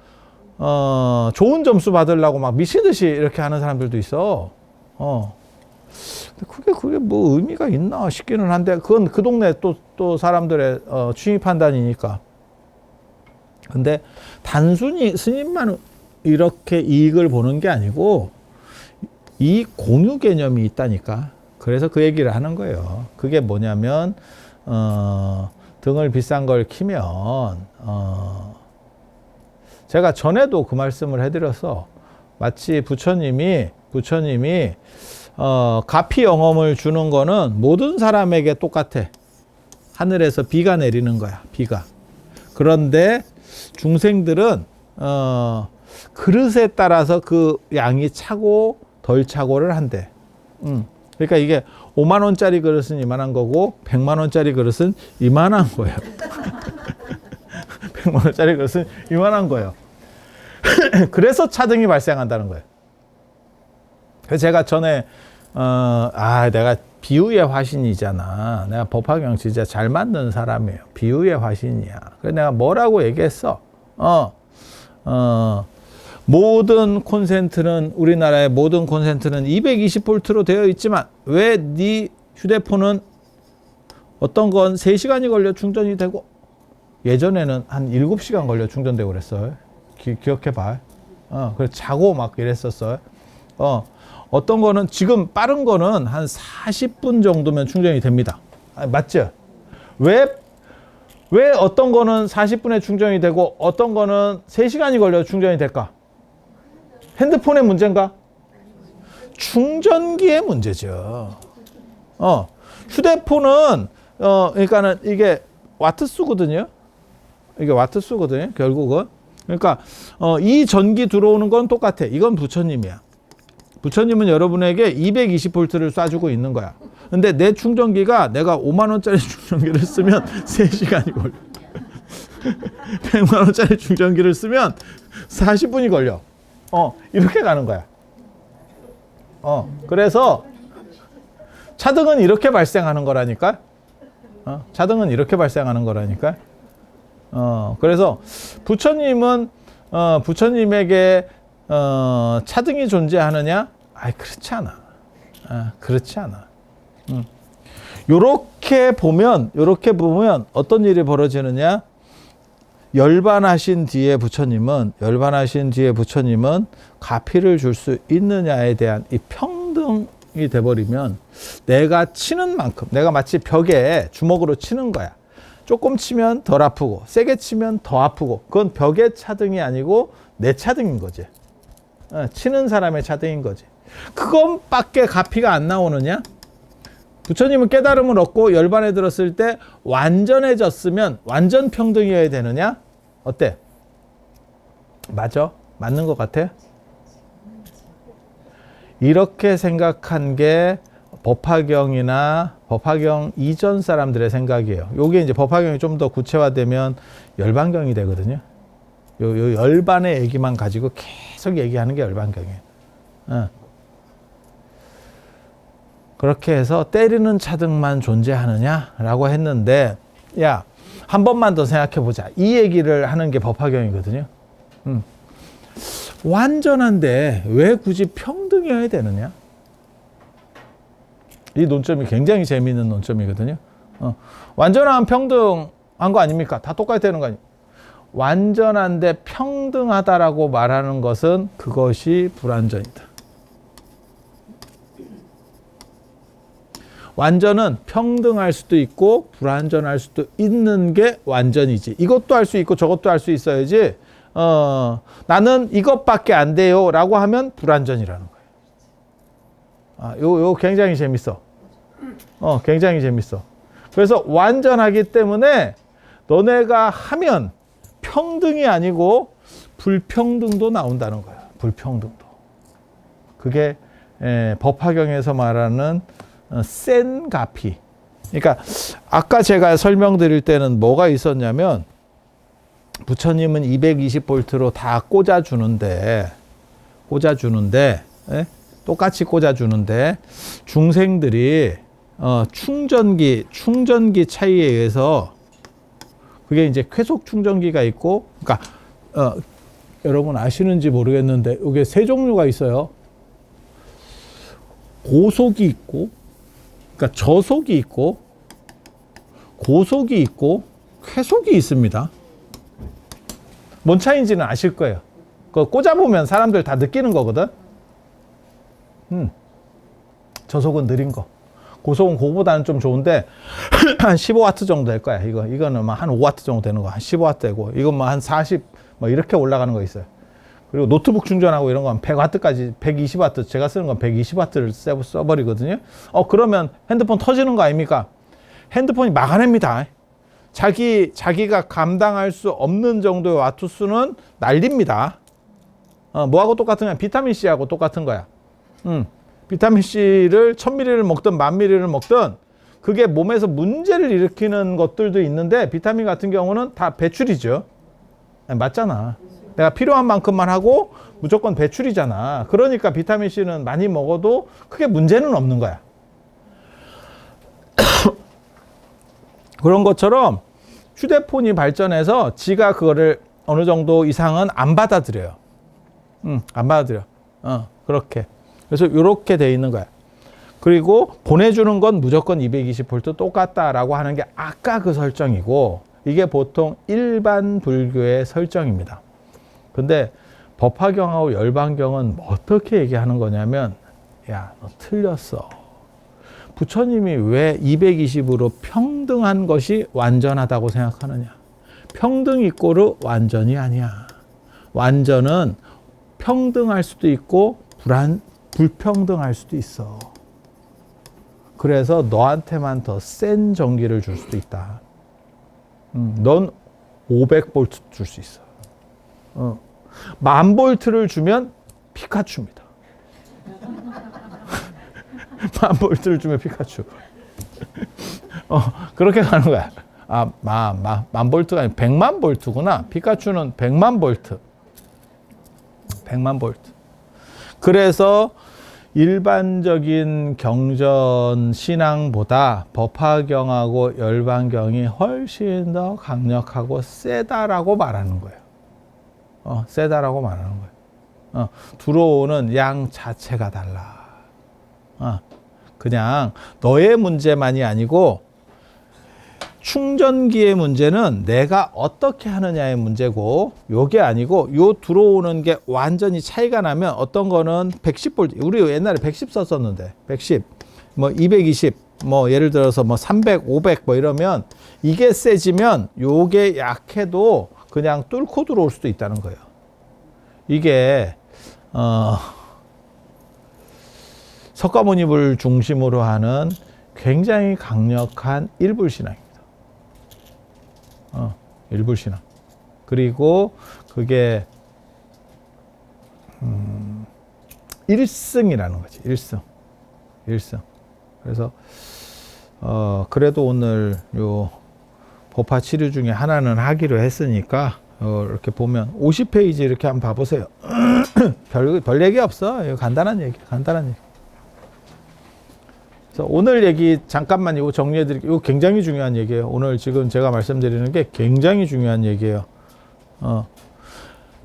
좋은 점수 받으려고 막 미친 듯이 이렇게 하는 사람들도 있어. 그게 뭐 의미가 있나 싶기는 한데, 그건 그 동네 또 사람들의 취미 판단이니까. 근데 단순히 스님만 이렇게 이익을 보는 게 아니고 이 공유 개념이 있다니까. 그래서 그 얘기를 하는 거예요. 그게 뭐냐면 등을 비싼 걸 키면 제가 전에도 그 말씀을 해드렸어. 마치 부처님이 가피 영험을 주는 거는 모든 사람에게 똑같아. 하늘에서 비가 내리는 거야. 비가. 그런데 중생들은 그릇에 따라서 그 양이 차고 덜 차고를 한대. 그러니까 이게 5만 원짜리 그릇은 이만한 거고 100만 원짜리 그릇은 이만한 거예요. 100만 원짜리 그릇은 이만한 거예요. 그래서 차등이 발생한다는 거예요. 그래서 제가 전에 내가 비유의 화신이잖아. 내가 법화경 진짜 잘 만든 사람이에요. 비유의 화신이야. 그래서 내가 뭐라고 얘기했어? 모든 콘센트는, 우리나라의 모든 콘센트는 220볼트로 되어 있지만 왜 네 휴대폰은 어떤 건 3시간이 걸려 충전이 되고 예전에는 한 7시간 걸려 충전되고 그랬어요. 기억해봐. 그래서 자고 막 이랬었어요. 어떤 거는 지금 빠른 거는 한 40분 정도면 충전이 됩니다. 맞죠? 왜 어떤 거는 40분에 충전이 되고 어떤 거는 3시간이 걸려 충전이 될까? 핸드폰의 문제인가? 충전기의 문제죠. 휴대폰은 그러니까는 이게 와트수거든요. 이게 와트수거든요. 결국은. 그러니까 이 전기 들어오는 건 똑같아. 이건 부처님이야. 부처님은 여러분에게 220볼트를 쏴주고 있는 거야. 근데 내 충전기가 내가 5만 원짜리 충전기를 쓰면 3시간이 걸려. 100만 원짜리 충전기를 쓰면 40분이 걸려. 이렇게 가는 거야. 그래서 차등은 이렇게 발생하는 거라니까. 차등은 이렇게 발생하는 거라니까. 그래서 부처님은 부처님에게 차등이 존재하느냐? 그렇지 않아. 그렇지 않아. 요렇게 보면 어떤 일이 벌어지느냐? 열반하신 뒤에 부처님은 가피를 줄 수 있느냐에 대한 이 평등이 돼버리면 내가 치는 만큼, 내가 마치 벽에 주먹으로 치는 거야. 조금 치면 덜 아프고 세게 치면 더 아프고, 그건 벽의 차등이 아니고 내 차등인 거지. 치는 사람의 차등인 거지. 그것밖에 가피가 안 나오느냐? 부처님은 깨달음을 얻고 열반에 들었을 때 완전해졌으면 완전 평등이어야 되느냐? 어때? 맞아? 맞는 것 같아? 이렇게 생각한 게 법화경이나 법화경 이전 사람들의 생각이에요. 요게 이제 법화경이 좀 더 구체화되면 열반경이 되거든요. 요 열반의 얘기만 가지고 계속 얘기하는 게 열반경이에요. 그렇게 해서 때리는 차등만 존재하느냐라고 했는데, 야, 한 번만 더 생각해 보자. 이 얘기를 하는 게 법화경이거든요. 완전한데 왜 굳이 평등이어야 되느냐? 이 논점이 굉장히 재미있는 논점이거든요. 완전한 평등한 거 아닙니까? 다 똑같이 되는 거 아닙니까? 완전한데 평등하다라고 말하는 것은 그것이 불완전이다. 완전은 평등할 수도 있고 불완전할 수도 있는 게 완전이지. 이것도 할 수 있고 저것도 할 수 있어야지. 나는 이것밖에 안 돼요 라고 하면 불완전이라는 거예요. 요 굉장히 재밌어. 굉장히 재밌어. 그래서 완전하기 때문에 너네가 하면 평등이 아니고 불평등도 나온다는 거야. 불평등도. 그게 법화경에서 말하는 센 가피. 그러니까 아까 제가 설명드릴 때는 뭐가 있었냐면, 부처님은 220볼트로 다 꽂아주는데 똑같이 꽂아주는데 중생들이 충전기 차이에 의해서, 그게 이제 쾌속 충전기가 있고, 그러니까 여러분 아시는지 모르겠는데 이게 세 종류가 있어요. 고속이 있고, 그러니까 저속이 있고, 고속이 있고, 쾌속이 있습니다. 뭔 차이인지는 아실 거예요. 그거 꽂아보면 사람들 다 느끼는 거거든. 저속은 느린 거. 고속은 그거보다는 좀 좋은데, 한 15W 정도 될 거야. 이거는 막 한 5W 정도 되는 거. 한 15W 되고, 이건 뭐 한 40, 뭐 이렇게 올라가는 거 있어요. 그리고 노트북 충전하고 이런 건 100W까지, 120W, 제가 쓰는 건 120W를 써버리거든요. 그러면 핸드폰 터지는 거 아닙니까? 핸드폰이 막아냅니다. 자기가 감당할 수 없는 정도의 와트 수는 날립니다. 뭐하고 똑같은 거야? 비타민C하고 똑같은 거야. 비타민C를 1000ml를 먹든 10,000ml를 먹든 그게 몸에서 문제를 일으키는 것들도 있는데 비타민 같은 경우는 다 배출이죠. 맞잖아. 내가 필요한 만큼만 하고 무조건 배출이잖아. 그러니까 비타민C는 많이 먹어도 크게 문제는 없는 거야. 그런 것처럼 휴대폰이 발전해서 지가 그거를 어느 정도 이상은 안 받아들여요. 안 받아들여. 그렇게. 그래서 이렇게 돼 있는 거야. 그리고 보내주는 건 무조건 220V 똑같다라고 하는 게 아까 그 설정이고, 이게 보통 일반 불교의 설정입니다. 근데 법화경하고 열반경은 어떻게 얘기하는 거냐면, 야, 너 틀렸어. 부처님이 왜 220으로 평등한 것이 완전하다고 생각하느냐? 평등 이꼬르 완전이 아니야. 완전은 평등할 수도 있고 불평등할 수도 있어. 그래서 너한테만 더 센 전기를 줄 수도 있다. 넌 500V 줄 수 있어. 10,000V를 주면 피카츄입니다. 10,000V를 주면 피카츄. 그렇게 가는 거야. 10,000V가 아니라 1,000,000V구나. 피카츄는 1,000,000V. 1,000,000V. 그래서 일반적인 경전 신앙보다 법화경하고 열반경이 훨씬 더 강력하고 세다라고 말하는 거예요. 세다라고 말하는 거예요. 들어오는 양 자체가 달라. 그냥 너의 문제만이 아니고 충전기의 문제는 내가 어떻게 하느냐의 문제고, 요게 아니고 요 들어오는 게 완전히 차이가 나면 어떤 거는 110V, 우리 옛날에 110 썼었는데 110, 뭐 220, 뭐 예를 들어서 뭐 300, 500 뭐 이러면 이게 세지면 요게 약해도 그냥 뚫고 들어올 수도 있다는 거예요. 이게 석가모니를 중심으로 하는 굉장히 강력한 일불신앙입니다. 일불신앙. 그리고 그게 일승이라는 거지. 일승. 그래서 그래도 오늘 요 법화 치료 중에 하나는 하기로 했으니까 이렇게 보면 50페이지 이렇게 한번 봐보세요. 별 얘기 없어. 이거 간단한 얘기. 오늘 얘기 잠깐만 이거 정리해 드릴게요. 이거 굉장히 중요한 얘기예요. 오늘 지금 제가 말씀드리는 게 굉장히 중요한 얘기예요.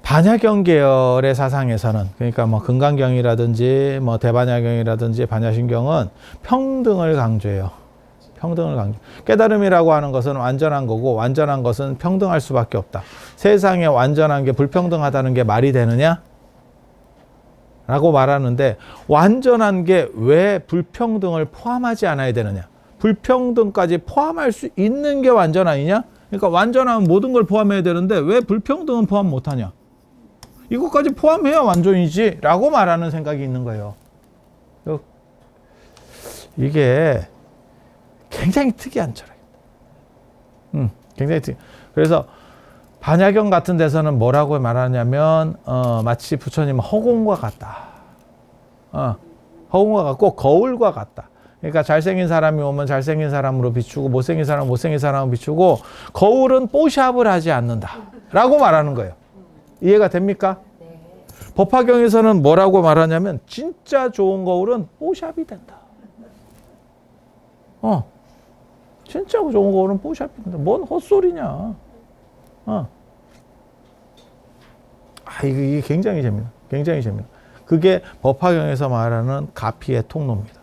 반야경 계열의 사상에서는, 그러니까 뭐 금강경이라든지 뭐 대반야경이라든지 반야신경은 평등을 강조해요. 평등을 강조. 깨달음이라고 하는 것은 완전한 거고, 완전한 것은 평등할 수밖에 없다. 세상에 완전한 게 불평등하다는 게 말이 되느냐? 라고 말하는데, 완전한 게 왜 불평등을 포함하지 않아야 되느냐? 불평등까지 포함할 수 있는 게 완전 아니냐? 그러니까 완전한 모든 걸 포함해야 되는데 왜 불평등은 포함 못하냐? 이것까지 포함해야 완전이지 라고 말하는 생각이 있는 거예요. 이게 굉장히 특이한 철학입니다. 굉장히 그래서 반야경 같은 데서는 뭐라고 말하냐면 마치 부처님은 허공과 같다. 허공과 같고 거울과 같다. 그러니까 잘생긴 사람이 오면 잘생긴 사람으로 비추고 못생긴 사람은 못생긴 사람으로 비추고, 거울은 뽀샵을 하지 않는다 라고 말하는 거예요. 이해가 됩니까? 네. 법화경에서는 뭐라고 말하냐면 진짜 좋은 거울은 뽀샵이 된다. 진짜 좋은 거울은 뽀샵이 된다. 뭔 헛소리냐. 이게 굉장히 재밌다. 굉장히 재밌다. 그게 법화경에서 말하는 가피의 통로입니다.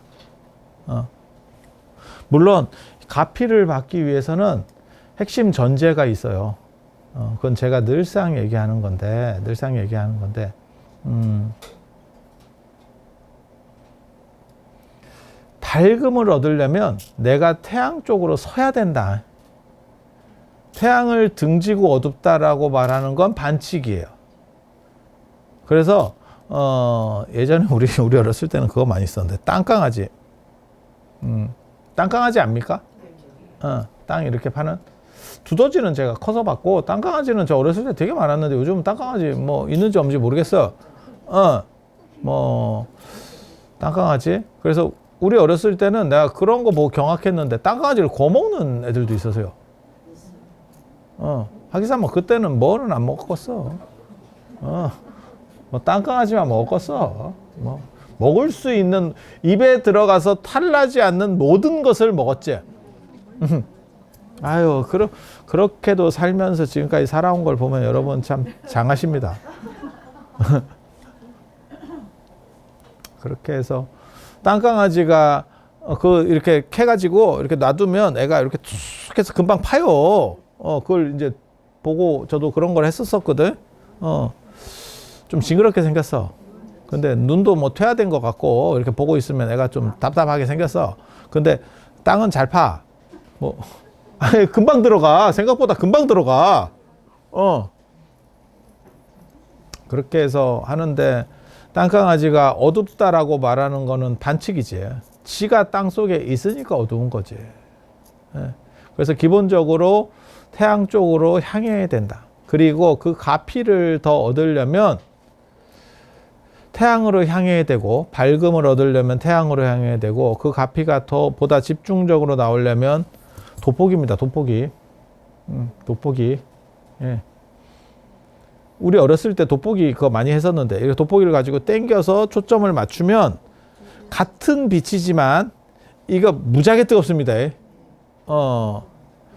물론 가피를 받기 위해서는 핵심 전제가 있어요. 그건 제가 늘상 얘기하는 건데, 밝음을 얻으려면 내가 태양 쪽으로 서야 된다. 태양을 등지고 어둡다라고 말하는 건 반칙이에요. 그래서 예전에 우리 어렸을 때는 그거 많이 썼는데, 땅강아지. 땅강아지 압니까? 땅 이렇게 파는. 두더지는 제가 커서 봤고, 땅강아지는 저 어렸을 때 되게 많았는데 요즘은 땅강아지 뭐 있는지 없는지 모르겠어. 뭐 땅강아지. 그래서 우리 어렸을 때는 내가 그런 거 보고 경악했는데, 땅강아지를 구워 먹는 애들도 있었어요. 하기사 뭐 그때는 뭐는 안 먹었어. 뭐 땅강아지만 먹었어. 뭐 먹을 수 있는, 입에 들어가서 탈나지 않는 모든 것을 먹었지. 아유, 그렇게도 살면서 지금까지 살아온 걸 보면 여러분 참 장하십니다. 그렇게 해서 땅강아지가 이렇게 캐가지고 이렇게 놔두면 애가 이렇게 툭 해서 금방 파요. 그걸 이제 보고 저도 그런 걸 했었거든. 좀 징그럽게 생겼어. 근데 눈도 뭐 퇴화된 것 같고 이렇게 보고 있으면 애가 좀 답답하게 생겼어. 근데 땅은 잘 파. 뭐 아니, 금방 들어가. 생각보다 금방 들어가. 그렇게 해서 하는데, 땅강아지가 어둡다라고 말하는 거는 반칙이지. 지가 땅 속에 있으니까 어두운 거지. 그래서 기본적으로 태양 쪽으로 향해야 된다. 그리고 그 가피를 더 얻으려면 태양으로 향해야 되고, 밝음을 얻으려면 태양으로 향해야 되고, 그 가피가 더 보다 집중적으로 나오려면 돋보기입니다. 돋보기. 예. 우리 어렸을 때 돋보기 그거 많이 했었는데, 이렇게 돋보기를 가지고 당겨서 초점을 맞추면 같은 빛이지만 이거 무지하게 뜨겁습니다.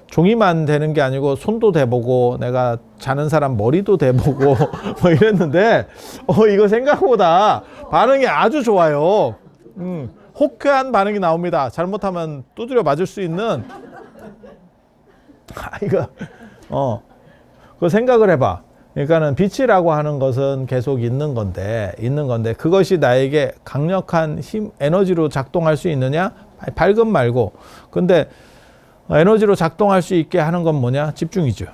종이만 되는 게 아니고 손도 대보고 내가 자는 사람 머리도 대보고 뭐 이랬는데, 이거 생각보다 반응이 아주 좋아요. 호쾌한 반응이 나옵니다. 잘못하면 두드려 맞을 수 있는. 이거 그 생각을 해봐. 그러니까는 빛이라고 하는 것은 계속 있는 건데 그것이 나에게 강력한 힘, 에너지로 작동할 수 있느냐? 밝음 말고. 근데 에너지로 작동할 수 있게 하는 건 뭐냐? 집중이죠.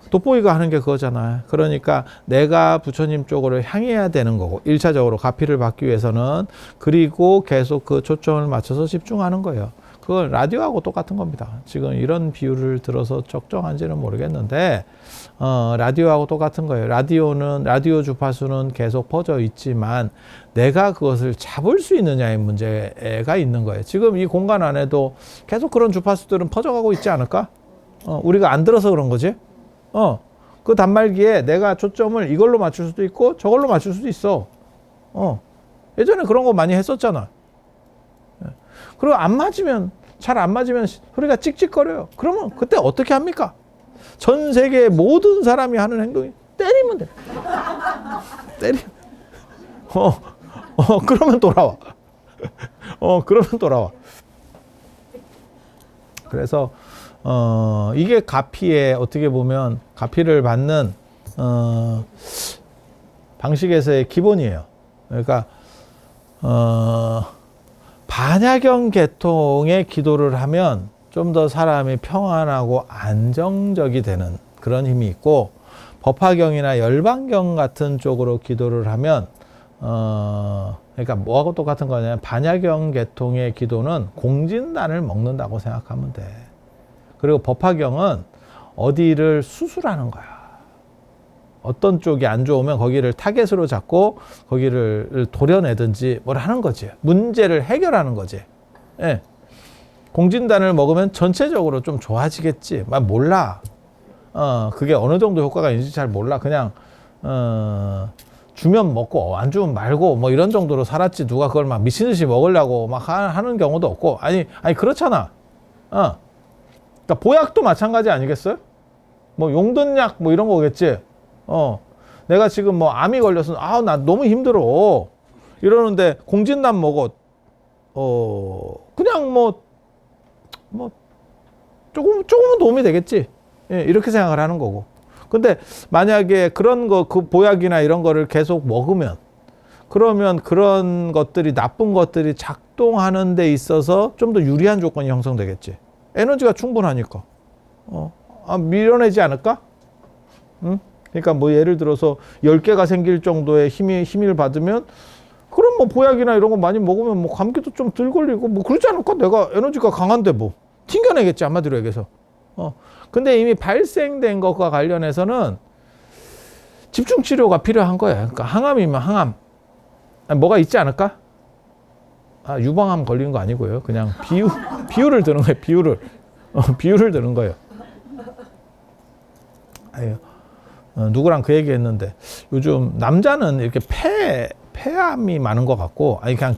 돋보기가 하는 게 그거잖아요. 그러니까 내가 부처님 쪽으로 향해야 되는 거고, 1차적으로 가피를 받기 위해서는. 그리고 계속 그 초점을 맞춰서 집중하는 거예요. 그건 라디오하고 똑같은 겁니다. 지금 이런 비유를 들어서 적정한지는 모르겠는데, 라디오하고 똑같은 거예요. 라디오 주파수는 계속 퍼져 있지만 내가 그것을 잡을 수 있느냐의 문제가 있는 거예요. 지금 이 공간 안에도 계속 그런 주파수들은 퍼져가고 있지 않을까? 우리가 안 들어서 그런 거지. 그 단말기에 내가 초점을 이걸로 맞출 수도 있고 저걸로 맞출 수도 있어. 예전에 그런 거 많이 했었잖아. 그리고 잘 안 맞으면 소리가 찍찍거려요. 그러면 그때 어떻게 합니까? 전 세계 모든 사람이 하는 행동이 때리면 돼. 그러면 돌아와. 그러면 돌아와. 그래서 이게 가피의, 어떻게 보면 가피를 받는 방식에서의 기본이에요. 그러니까 반야경 계통의 기도를 하면 좀 더 사람이 평안하고 안정적이 되는 그런 힘이 있고, 법화경이나 열반경 같은 쪽으로 기도를 하면 그러니까 뭐하고 똑같은 거냐면, 반야경 계통의 기도는 공진단을 먹는다고 생각하면 돼. 그리고 법화경은 어디를 수술하는 거야. 어떤 쪽이 안 좋으면 거기를 타겟으로 잡고 거기를 도려내든지 뭘 하는 거지. 문제를 해결하는 거지. 예. 공진단을 먹으면 전체적으로 좀 좋아지겠지. 몰라. 그게 어느 정도 효과가 있는지 잘 몰라. 그냥 주면 먹고 안 주면 말고 뭐 이런 정도로 살았지. 누가 그걸 막 미친 듯이 먹으려고 막 하는 경우도 없고. 아니 그렇잖아. 그러니까 보약도 마찬가지 아니겠어요? 뭐 용돈약 뭐 이런 거겠지. 내가 지금 뭐 암이 걸려서 나 너무 힘들어. 이러는데 공진단 뭐고 그냥 뭐 조금은 도움이 되겠지. 예, 이렇게 생각을 하는 거고. 근데 만약에 그런 거, 그 보약이나 이런 거를 계속 먹으면, 그러면 그런 것들이, 나쁜 것들이 작동하는 데 있어서 좀 더 유리한 조건이 형성되겠지. 에너지가 충분하니까. 밀어내지 않을까? 응? 그러니까 뭐 예를 들어서 10개가 생길 정도의 힘을 받으면, 그럼 뭐 보약이나 이런 거 많이 먹으면 뭐 감기도 좀 덜 걸리고 뭐 그러지 않을까? 내가 에너지가 강한데 뭐. 튕겨내겠지, 한마디로 얘기해서. 근데 이미 발생된 것과 관련해서는 집중 치료가 필요한 거야. 그러니까 항암이면 항암. 뭐가 있지 않을까? 유방암 걸린 거 아니고요. 그냥 비유를 드는 거예요. 비유를 드는 거예요. 누구랑 그 얘기 했는데, 요즘 남자는 이렇게 폐암이 많은 것 같고, 그냥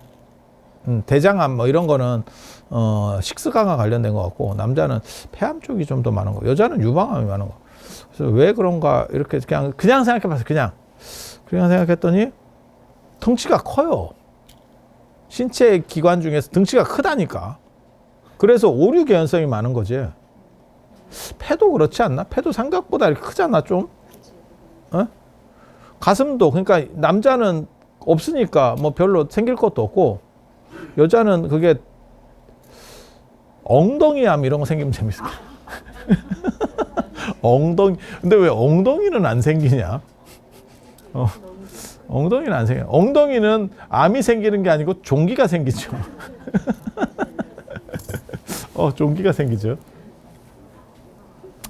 대장암 뭐 이런 거는 식습관과 관련된 것 같고, 남자는 폐암 쪽이 좀 더 많은 거, 여자는 유방암이 많은 거. 그래서 왜 그런가 이렇게 그냥 생각해봤어요. 그냥 생각했더니 덩치가 커요. 신체 기관 중에서 덩치가 크다니까. 그래서 오류 개연성이 많은 거지. 폐도 그렇지 않나? 폐도 생각보다 이렇게 크잖아, 좀. 가슴도, 그러니까 남자는 없으니까 뭐 별로 생길 것도 없고, 여자는 그게 엉덩이암 이런 거 생기면 재밌을 거야. 근데 왜 엉덩이는 안 생기냐? 엉덩이는 안 생겨. 엉덩이는 암이 생기는 게 아니고 종기가 생기죠. 종기가 생기죠.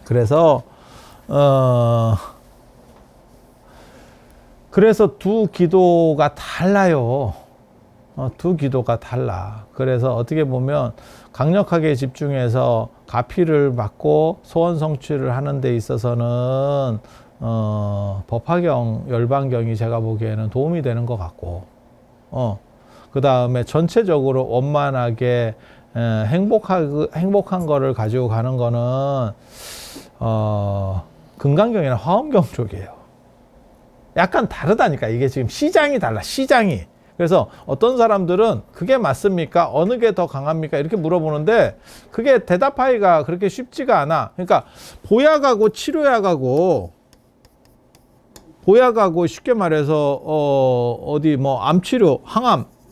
그래서 두 기도가 달라요. 두 기도가 달라. 그래서 어떻게 보면 강력하게 집중해서 가피를 받고 소원 성취를 하는 데 있어서는 법화경, 열반경이 제가 보기에는 도움이 되는 것 같고, 그 다음에 전체적으로 원만하게 행복한 거를 가지고 가는 거는 금강경이나 화엄경 쪽이에요. 약간 다르다니까. 이게 지금 시장이 달라, 시장이. 그래서 어떤 사람들은 그게 맞습니까? 어느 게 더 강합니까? 이렇게 물어보는데 그게 대답하기가 그렇게 쉽지가 않아. 그러니까 보약하고 치료약하고 쉽게 말해서 어디 뭐 암치료,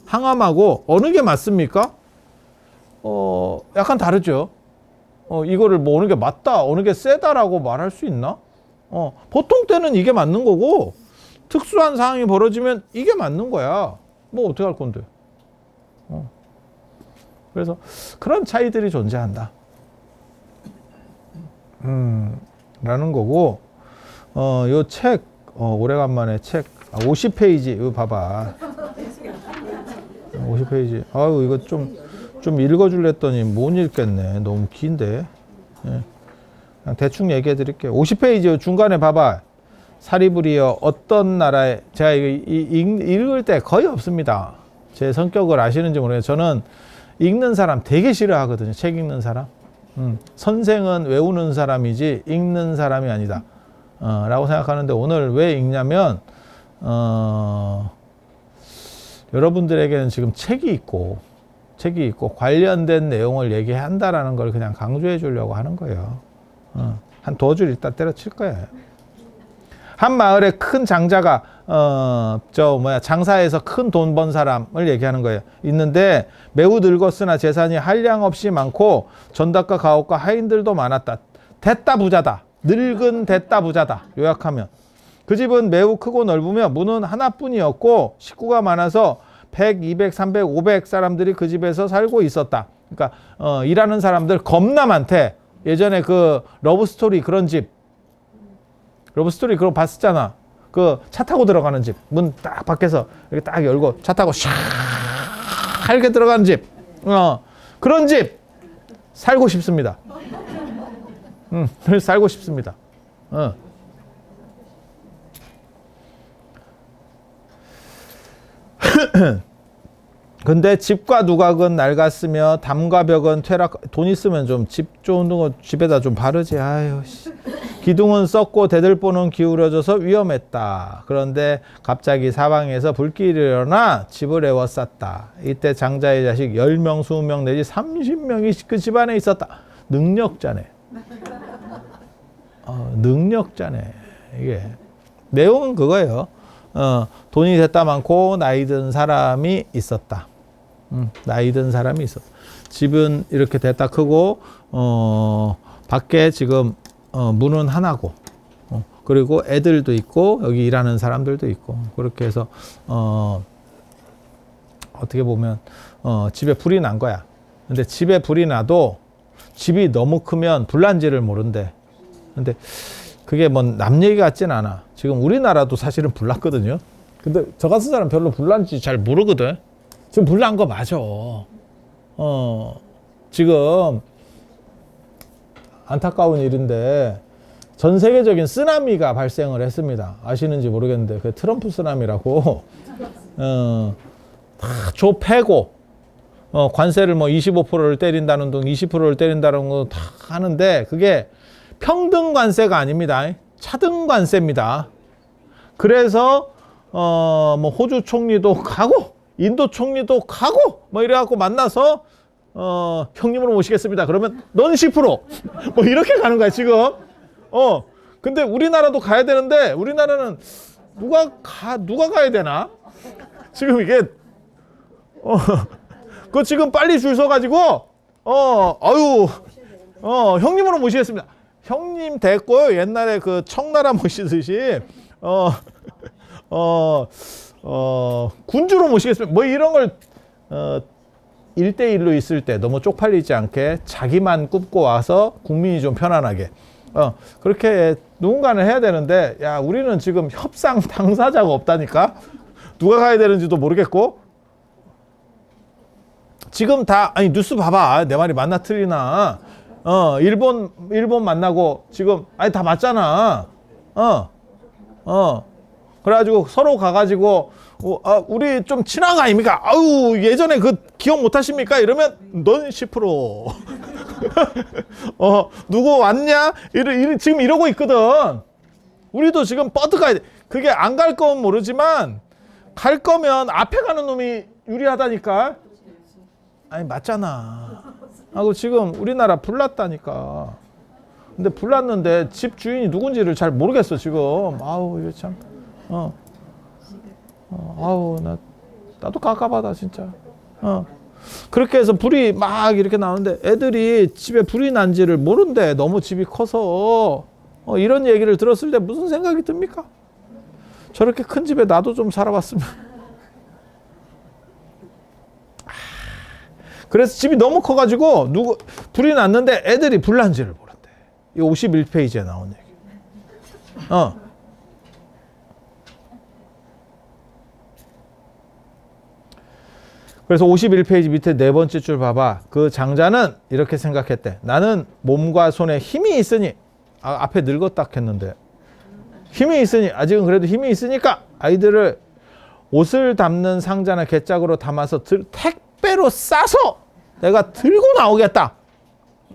항암하고 어느 게 맞습니까? 약간 다르죠. 이거를 뭐 어느 게 맞다, 어느 게 세다라고 말할 수 있나? 보통 때는 이게 맞는 거고, 특수한 상황이 벌어지면 이게 맞는 거야. 뭐 어떻게 할 건데. 그래서 그런 차이들이 존재한다. 라는 거고, 요 책, 오래간만에 책, 50페이지, 이거 봐봐. 50페이지. 아유, 이거 좀 읽어줄래 했더니 못 읽겠네. 너무 긴데. 예. 그냥 대충 얘기해 드릴게요. 50페이지 중간에 봐봐. 사리부리여 어떤 나라에, 제가 읽을 때 거의 없습니다. 제 성격을 아시는지 모르겠어요. 저는 읽는 사람 되게 싫어하거든요. 책 읽는 사람. 선생은 외우는 사람이지 읽는 사람이 아니다. 라고 생각하는데, 오늘 왜 읽냐면, 여러분들에게는 지금 책이 있고 관련된 내용을 얘기한다라는 걸 그냥 강조해 주려고 하는 거예요. 한 두 줄 일단 때려칠 거예요. 한 마을에 큰 장자가 장사해서 큰 돈 번 사람을 얘기하는 거예요. 있는데 매우 늙었으나 재산이 한량 없이 많고 전답과 가옥과 하인들도 많았다. 됐다 부자다. 늙은 됐다 부자다. 요약하면 그 집은 매우 크고 넓으며 문은 하나뿐이었고 식구가 많아서 100, 200, 300, 500 사람들이 그 집에서 살고 있었다. 그러니까 일하는 사람들 겁나 많대. 예전에 그 러브스토리 그런 집, 러브스토리 그거 봤었잖아. 그 차 타고 들어가는 집, 문 딱 밖에서 이렇게 딱 열고 차 타고 샥 이렇게 들어가는 집, 그런 집 살고 싶습니다. 살고 싶습니다. 근데 집과 누각은 낡았으며 담과 벽은 퇴락. 돈 있으면 좀 집 좋은 거 집에다 좀 바르지. 아유, 기둥은 썩고 대들보는 기울어져서 위험했다. 그런데 갑자기 사방에서 불길이 일어나 집을 에워쌌다. 이때 장자의 자식 10명, 20명 내지 30명이 그 집안에 있었다. 능력자네. 능력자네. 이게 내용은 그거예요. 돈이 됐다 많고 나이 든 사람이 있었다. 나이 든 사람이 있었다. 집은 이렇게 됐다 크고 밖에 지금 문은 하나고 그리고 애들도 있고 여기 일하는 사람들도 있고 그렇게 해서 어떻게 보면 집에 불이 난 거야. 근데 집에 불이 나도 집이 너무 크면 불난지를 모른대. 근데 그게 뭐 남 얘기 같진 않아. 지금 우리나라도 사실은 불났거든요. 근데 저 같은 사람 별로 불난지 잘 모르거든. 지금 불난 거 맞아. 지금 안타까운 일인데 전 세계적인 쓰나미가 발생을 했습니다. 아시는지 모르겠는데 그 트럼프 쓰나미라고 다 조 패고 관세를 뭐 25%를 때린다는 둥 20%를 때린다는 거 다 하는데 그게 평등 관세가 아닙니다. 차등 관세입니다. 그래서 뭐 호주 총리도 가고 인도 총리도 가고 뭐 이래갖고 만나서 형님으로 모시겠습니다. 그러면 넌 10%. 뭐 이렇게 가는 거야 지금. 근데 우리나라도 가야 되는데 우리나라는 누가 가야 되나? 지금 이게 그거 지금 빨리 줄 서가지고 형님으로 모시겠습니다. 형님 됐고요. 옛날에 그 청나라 모시듯이 군주로 모시겠습니다. 뭐 이런 걸 1대1로 있을 때 너무 쪽팔리지 않게 자기만 굽고 와서 국민이 좀 편안하게 그렇게 누군가는 해야 되는데 야 우리는 지금 협상 당사자가 없다니까. 누가 가야 되는지도 모르겠고 지금 다 아니 뉴스 봐봐. 내 말이 맞나 틀리나. 일본 만나고 지금 아니 다 맞잖아. 그래가지고 서로 가가지고 우리 좀 친한 거 아닙니까? 아유 예전에 그 기억 못 하십니까? 이러면 넌 10%. 누구 왔냐? 지금 이러고 있거든. 우리도 지금 뻗어 가야 돼. 그게 안 갈 건 모르지만 갈 거면 앞에 가는 놈이 유리하다니까. 아니 맞잖아. 하고 지금 우리나라 불났다니까. 근데 불났는데 집 주인이 누군지를 잘 모르겠어 지금. 아우 이거 참. 아우 나도 깝깝하다 진짜. 그렇게 해서 불이 막 이렇게 나오는데 애들이 집에 불이 난지를 모른대. 너무 집이 커서. 이런 얘기를 들었을 때 무슨 생각이 듭니까? 저렇게 큰 집에 나도 좀 살아봤으면. 그래서 집이 너무 커가지고 불이 났는데 애들이 불난지를 모른대. 이 51페이지에 나온 얘기. 그래서 51페이지 밑에 네 번째 줄 봐봐. 그 장자는 이렇게 생각했대. 나는 몸과 손에 힘이 있으니 앞에 늙었다 했는데 힘이 있으니 아직은 그래도 힘이 있으니까 아이들을 옷을 담는 상자나 갯짝으로 담아서 택배로 싸서 내가 들고 나오겠다.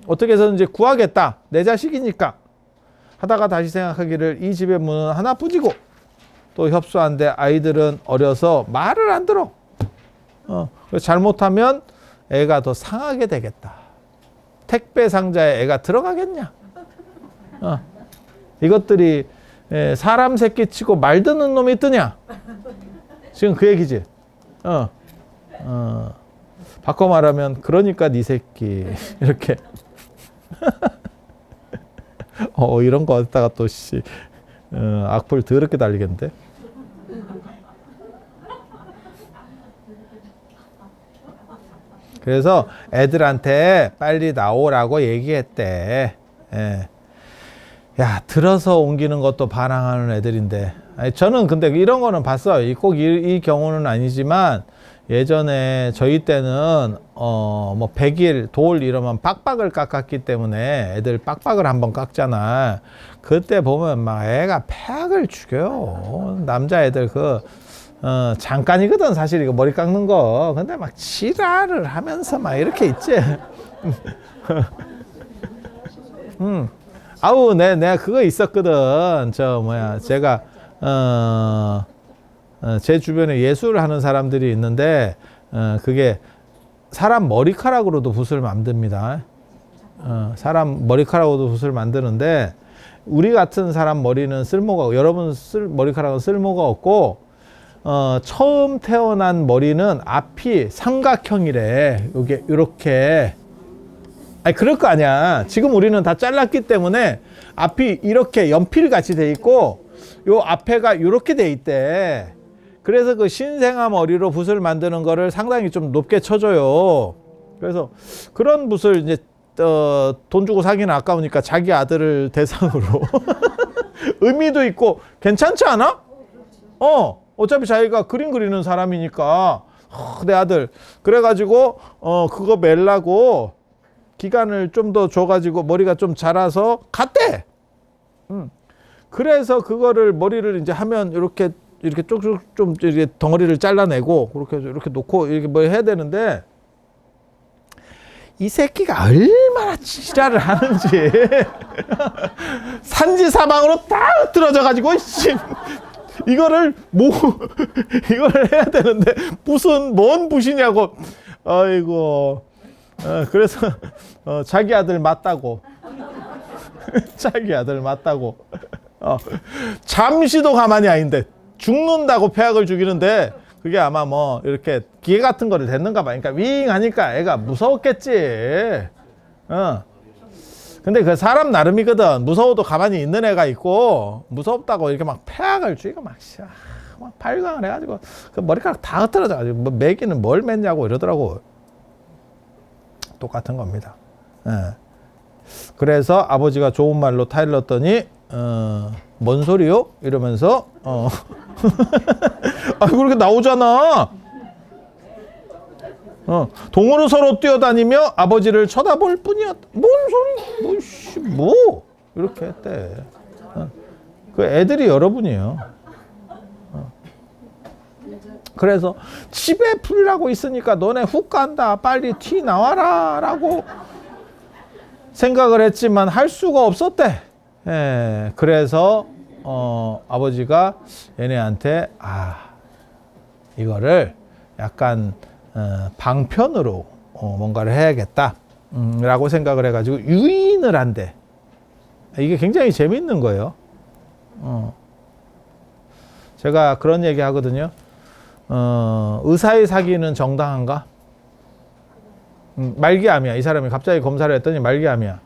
어떻게 해서든지 구하겠다. 내 자식이니까. 하다가 다시 생각하기를 이 집의 문은 하나뿐이고 또 협소한데 아이들은 어려서 말을 안 들어. 잘못하면 애가 더 상하게 되겠다. 택배 상자에 애가 들어가겠냐? 이것들이 사람 새끼 치고 말 듣는 놈이 뜨냐? 지금 그 얘기지. 바꿔 말하면 그러니까 네 새끼 이렇게. 이런 거 어디다가 또 악플 더럽게 달리겠는데. 그래서 애들한테 빨리 나오라고 얘기했대. 야, 들어서 옮기는 것도 반항하는 애들인데. 저는 근데 이런 거는 봤어요. 꼭 이 경우는 아니지만 예전에 저희 때는 뭐 100일 돌 이러면 빡빡을 깎았기 때문에 애들 빡빡을 한번 깎잖아. 그때 보면 막 애가 폐악을 죽여요. 남자애들 잠깐이거든 사실 이거 머리 깎는 거. 근데 막 지랄을 하면서 막 이렇게 있지. 아우, 내가 그거 있었거든. 제가, 제 주변에 예술을 하는 사람들이 있는데, 그게 사람 머리카락으로도 붓을 만듭니다. 사람 머리카락으로도 붓을 만드는데, 우리 같은 사람 머리는 쓸모가, 여러분 머리카락은 쓸모가 없고, 처음 태어난 머리는 앞이 삼각형이래. 요게, 요렇게. 아니, 그럴 거 아니야. 지금 우리는 다 잘랐기 때문에 앞이 이렇게 연필같이 돼 있고, 요 앞에가 요렇게 돼 있대. 그래서 그 신생아 머리로 붓을 만드는 거를 상당히 좀 높게 쳐줘요. 그래서 그런 붓을 이제 돈 주고 사기는 아까우니까 자기 아들을 대상으로 의미도 있고 괜찮지 않아? 어차피 자기가 그림 그리는 사람이니까 내 아들 그래가지고 그거 멜라고 기간을 좀 더 줘가지고 머리가 좀 자라서 갔대. 그래서 그거를 머리를 이제 하면 이렇게 쭉쭉 좀 이렇게 덩어리를 잘라내고 그렇게 이렇게 놓고 이렇게 뭐 해야 되는데 이 새끼가 얼마나 지랄을 하는지 산지 사방으로 다 흩어져 가지고 이거를 이걸 해야 되는데 붓은 뭔 붓이냐고. 아이고. 그래서 자기 아들 맞다고. 자기 아들 맞다고. 잠시도 가만히 아닌데 죽는다고 폐악을 죽이는데 그게 아마 뭐 이렇게 기계 같은 거를 댔는가 봐. 그러니까 윙 하니까 애가 무서웠겠지. 근데 그 사람 나름이거든. 무서워도 가만히 있는 애가 있고 무섭다고 이렇게 막 폐악을 죽이고 막 발광을 해가지고 그 머리카락 다 흩어져가지고 뭐 매기는 뭘 맸냐고 이러더라고. 똑같은 겁니다. 그래서 아버지가 좋은 말로 타일렀더니 뭔 소리요? 이러면서 아 그렇게 나오잖아. 동으로 서로 뛰어다니며 아버지를 쳐다볼 뿐이었다. 뭔 소리? 뭐 이렇게 했대. 그 애들이 여러분이에요. 그래서 집에 풀이라고 있으니까 너네 훅 간다. 빨리 티 나와라 라고 생각을 했지만 할 수가 없었대. 그래서 아버지가 얘네한테 이거를 약간 방편으로 뭔가를 해야겠다 라고 생각을 해가지고 유인을 한대. 이게 굉장히 재밌는 거예요. 제가 그런 얘기 하거든요. 의사의 사기는 정당한가? 말기암이야. 이 사람이 갑자기 검사를 했더니 말기암이야.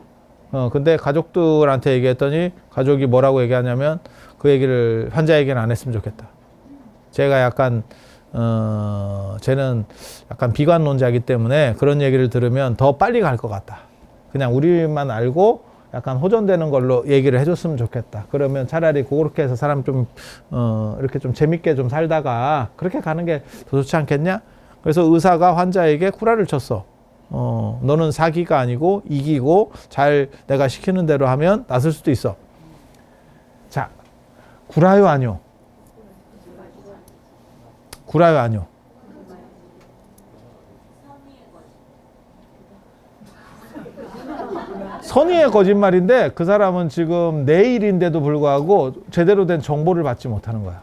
근데 가족들한테 얘기했더니 가족이 뭐라고 얘기하냐면 그 얘기를 환자에게는 안 했으면 좋겠다. 제가 약간 쟤는 약간 비관론자이기 때문에 그런 얘기를 들으면 더 빨리 갈 것 같다. 그냥 우리만 알고 약간 호전되는 걸로 얘기를 해줬으면 좋겠다. 그러면 차라리 그렇게 해서 사람 좀 이렇게 좀 재밌게 좀 살다가 그렇게 가는 게 더 좋지 않겠냐? 그래서 의사가 환자에게 쿠라를 쳤어. 너는 사기가 아니고 이기고 잘 내가 시키는 대로 하면 낫을 수도 있어. 자, 구라요 아니요? 구라요 아니요? 선의의 거짓말인데 그 사람은 지금 내일인데도 불구하고 제대로 된 정보를 받지 못하는 거야.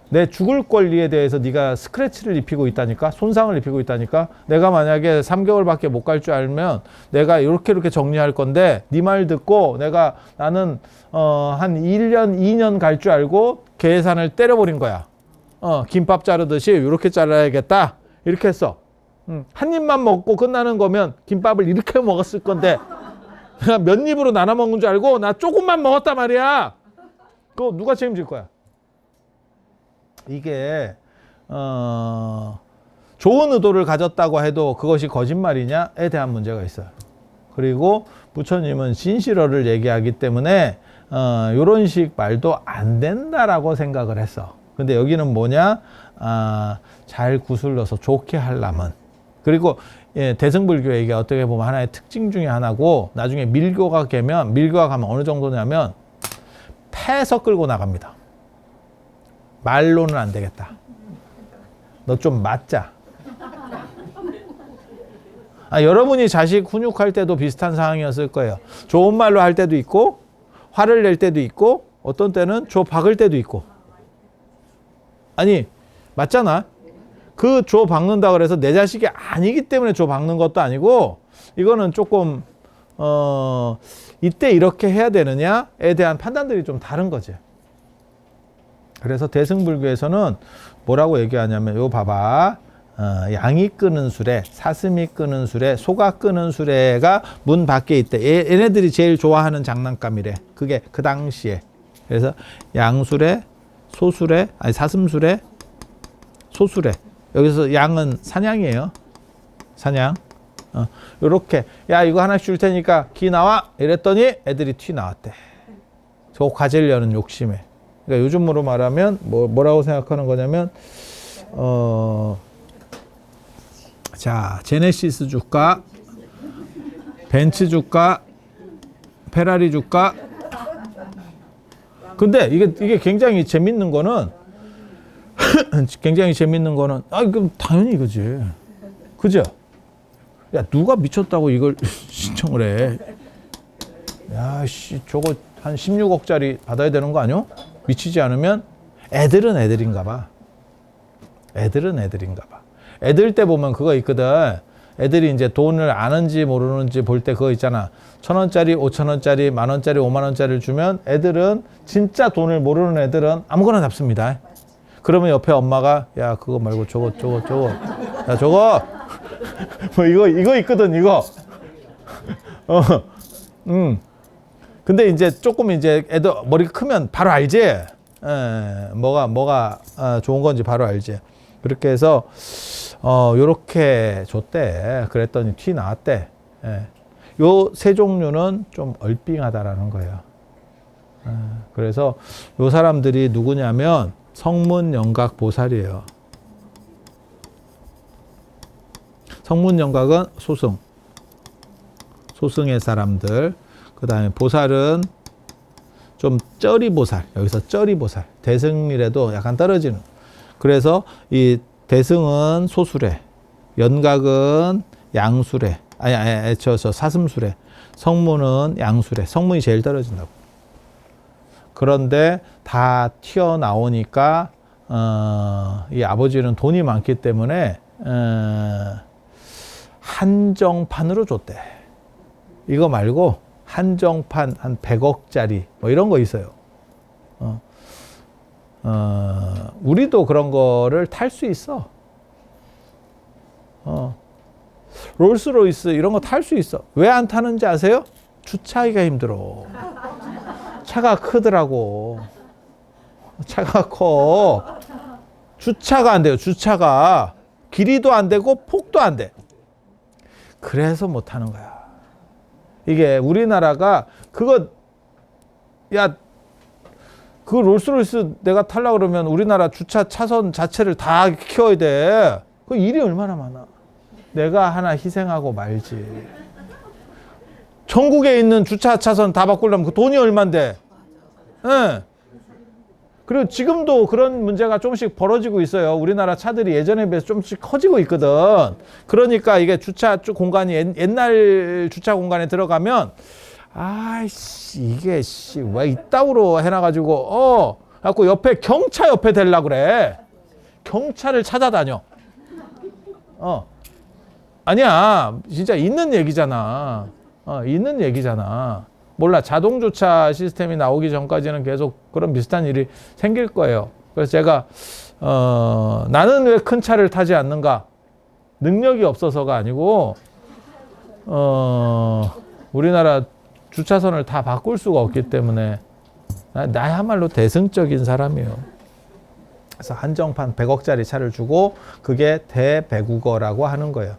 내 죽을 권리에 대해서 네가 스크래치를 입히고 있다니까, 손상을 입히고 있다니까. 내가 만약에 3개월밖에 못 갈 줄 알면 내가 이렇게 정리할 건데 네 말 듣고 나는 한 1년, 2년 갈 줄 알고 계산을 때려버린 거야. 김밥 자르듯이 이렇게 잘라야겠다. 이렇게 했어. 한 입만 먹고 끝나는 거면 김밥을 이렇게 먹었을 건데 내가 몇 입으로 나눠 먹는 줄 알고 나 조금만 먹었단 말이야. 그거 누가 책임질 거야? 이게 좋은 의도를 가졌다고 해도 그것이 거짓말이냐에 대한 문제가 있어요. 그리고 부처님은 진실어를 얘기하기 때문에 이런 식 말도 안 된다라고 생각을 했어. 근데 여기는 뭐냐? 잘 구슬러서 좋게 하려면. 그리고 대승불교의 이게 어떻게 보면 하나의 특징 중에 하나고, 나중에 밀교가 가면 어느 정도냐면 패서 끌고 나갑니다. 말로는 안 되겠다. 너 좀 맞자. 여러분이 자식 훈육할 때도 비슷한 상황이었을 거예요. 좋은 말로 할 때도 있고, 화를 낼 때도 있고, 어떤 때는 조 박을 때도 있고. 아니, 맞잖아. 그 조 박는다 그래서 내 자식이 아니기 때문에 조 박는 것도 아니고, 이거는 조금, 이때 이렇게 해야 되느냐에 대한 판단들이 좀 다른 거지. 그래서 대승불교에서는 뭐라고 얘기하냐면, 요 봐봐. 양이 끄는 수레, 사슴이 끄는 수레, 소가 끄는 수레가 문 밖에 있대. 얘네들이 제일 좋아하는 장난감이래. 그게 그 당시에. 그래서 양수레, 소수레, 아니 사슴수레, 소수레. 여기서 양은 사냥이에요. 사냥. 요렇게 야 이거 하나씩 줄 테니까 기 나와 이랬더니 애들이 튀 나왔대. 저거 가지려는 욕심에. 그러니까 요즘으로 말하면 뭐라고 생각하는 거냐면 자 제네시스 줄까, 벤츠 줄까, 페라리 줄까. 근데 이게 굉장히 재밌는 거는 그럼 당연히 이거지. 그죠? 야, 누가 미쳤다고 이걸 신청을 해. 야, 씨, 저거 한 16억짜리 받아야 되는 거 아니요? 미치지 않으면 애들은 애들인가 봐. 애들 때 보면 그거 있거든. 애들이 이제 돈을 아는지 모르는지 볼 때 그거 있잖아. 1,000원짜리, 5,000원짜리, 만원짜리, 5만원짜리를 주면 애들은 진짜 돈을 모르는 애들은 아무거나 잡습니다. 그러면 옆에 엄마가 야 그거 말고 저거 야 저거 뭐 이거 있거든 이거. 근데 이제 조금 이제 애들 머리가 크면 바로 알지. 뭐가 좋은 건지 바로 알지. 그렇게 해서 요렇게 줬대. 그랬더니 티 나왔대. 요 세 종류는 좀 얼빙하다라는 거예요. 그래서 요 사람들이 누구냐면 성문영각 보살이에요. 성문영각은 소승의 사람들. 그 다음에 보살은 좀 쩌리보살. 여기서 쩌리보살. 대승이라도 약간 떨어지는. 그래서 이 대승은 소수래, 연각은 양수래, 저 사슴수래, 성문은 양수래. 성문이 제일 떨어진다고. 그런데 다 튀어나오니까 이 아버지는 돈이 많기 때문에 한정판으로 줬대. 이거 말고 한정판 한 100억짜리 뭐 이런 거 있어요. 우리도 그런 거를 탈 수 있어. 롤스로이스 이런 거 탈 수 있어. 왜 안 타는지 아세요? 주차하기가 힘들어. 차가 크더라고. 차가 커. 주차가 안 돼요. 주차가. 길이도 안 되고 폭도 안 돼. 그래서 못 타는 거야. 이게 우리나라가 그 롤스로이스 내가 타려고 그러면 우리나라 주차 차선 자체를 다 키워야 돼. 그 일이 얼마나 많아. 내가 하나 희생하고 말지. 전국에 있는 주차 차선 다 바꾸려면 그 돈이 얼만데. 예. 그리고 지금도 그런 문제가 조금씩 벌어지고 있어요. 우리나라 차들이 예전에 비해서 조금씩 커지고 있거든. 그러니까 이게 주차 공간이 옛날 주차 공간에 들어가면 아이씨 이게 왜 이따구로 해놔가지고 갖고 옆에 경차 옆에 대려고 그래. 경차를 찾아다녀. 아니야 진짜 있는 얘기잖아. 있는 얘기잖아. 몰라 자동 주차 시스템이 나오기 전까지는 계속 그런 비슷한 일이 생길 거예요. 그래서 제가 나는 왜 큰 차를 타지 않는가? 능력이 없어서가 아니고 우리나라 주차선을 다 바꿀 수가 없기 때문에 나야말로 대승적인 사람이에요. 그래서 한정판 100억짜리 차를 주고 그게 대배국어라고 하는 거예요.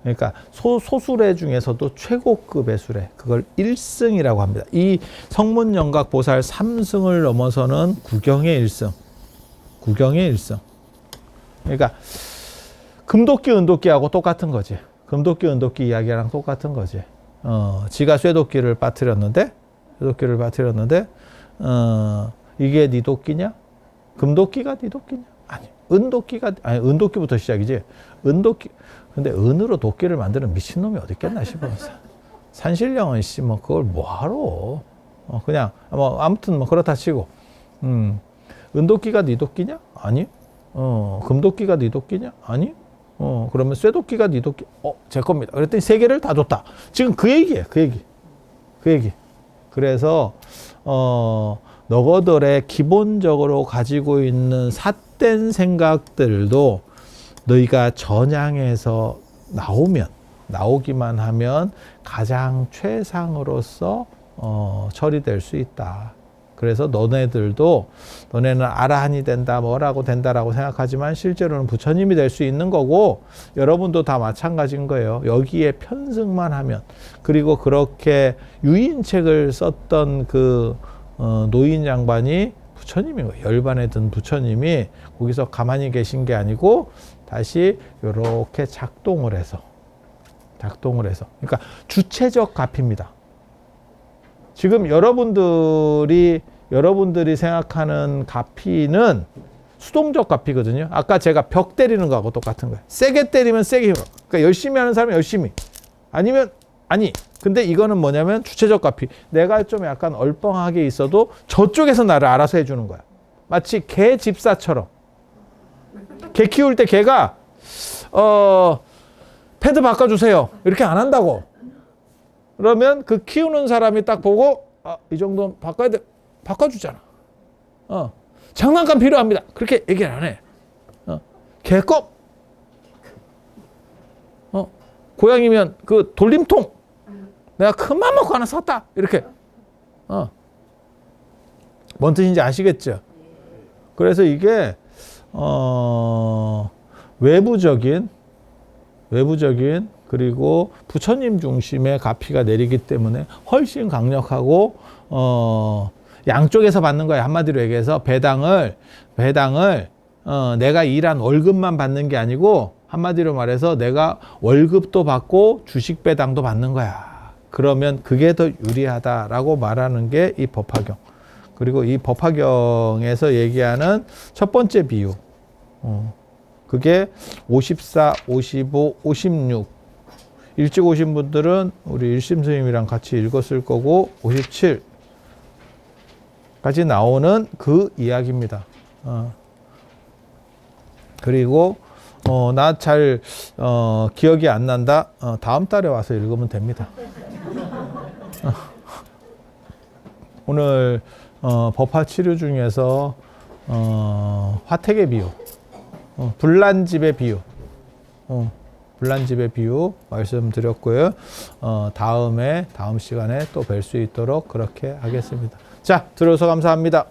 그러니까 소수레 중에서도 최고급의 수레, 그걸 1승이라고 합니다. 이 성문영각 보살 3승을 넘어서는 구경의 1승. 구경의 1승. 그러니까 금도끼 은도끼하고 똑같은 거지. 금도끼 은도끼 이야기랑 똑같은 거지. 지가 쇠도끼를 빠뜨렸는데 이게 네 도끼냐? 금도끼가 네 도끼냐? 아니, 은도끼부터 시작이지. 근데 은으로 도끼를 만드는 미친놈이 어디 있겠나 싶어서. 산신령은 뭐 그걸 뭐하러. 그냥 아무튼 뭐 그렇다 치고. 은도끼가 네 도끼냐? 아니. 금도끼가 네 도끼냐? 아니. 그러면 쇠도끼가 네 도끼. 제 겁니다. 그랬더니 세 개를 다 줬다. 지금 그 얘기예요. 그 얘기. 그래서 너희들의 기본적으로 가지고 있는 삿된 생각들도 너희가 전향해서 나오기만 하면 가장 최상으로서 처리될 수 있다. 그래서 너네는 아라한이 된다, 뭐라고 된다라고 생각하지만 실제로는 부처님이 될 수 있는 거고, 여러분도 다 마찬가지인 거예요. 여기에 편승만 하면. 그리고 그렇게 유인책을 썼던 그 노인 양반이 부처님인 거예요. 열반에 든 부처님이 거기서 가만히 계신 게 아니고 다시 이렇게 작동을 해서. 그러니까 주체적 가피입니다. 지금 여러분들이 생각하는 가피는 수동적 가피거든요. 아까 제가 벽 때리는 거하고 똑같은 거예요. 세게 때리면 세게 힘을. 그러니까 열심히 하는 사람은 열심히. 아니면 아니. 근데 이거는 뭐냐면 주체적 가피. 내가 좀 약간 얼뻥하게 있어도 저쪽에서 나를 알아서 해주는 거야. 마치 개 집사처럼. 개 키울 때 개가 패드 바꿔주세요. 이렇게 안 한다고. 그러면 그 키우는 사람이 딱 보고 이 정도는 바꿔야 돼. 바꿔주잖아. 장난감 필요합니다. 그렇게 얘기를 안 해. 개껌. 고양이면 그 돌림통. 내가 큰맘 먹고 하나 샀다. 이렇게. 뭔 뜻인지 아시겠죠? 그래서 이게 외부적인 그리고 부처님 중심의 가피가 내리기 때문에 훨씬 강력하고 양쪽에서 받는 거예요. 한마디로 얘기해서 배당을 내가 일한 월급만 받는 게 아니고 한마디로 말해서 내가 월급도 받고 주식 배당도 받는 거야. 그러면 그게 더 유리하다라고 말하는 게 이 법화경. 그리고 이 법화경에서 얘기하는 첫 번째 비유. 그게 54, 55, 56. 일찍 오신 분들은 우리 일심 스님이랑 같이 읽었을 거고 57까지 나오는 그 이야기입니다. 그리고 나 잘 기억이 안 난다. 다음 달에 와서 읽으면 됩니다. 오늘 법화 치료 중에서 화택의 비유, 불난집의 비유, 말씀드렸고요. 다음 시간에 또 뵐 수 있도록 그렇게 하겠습니다. 자, 들어서 감사합니다.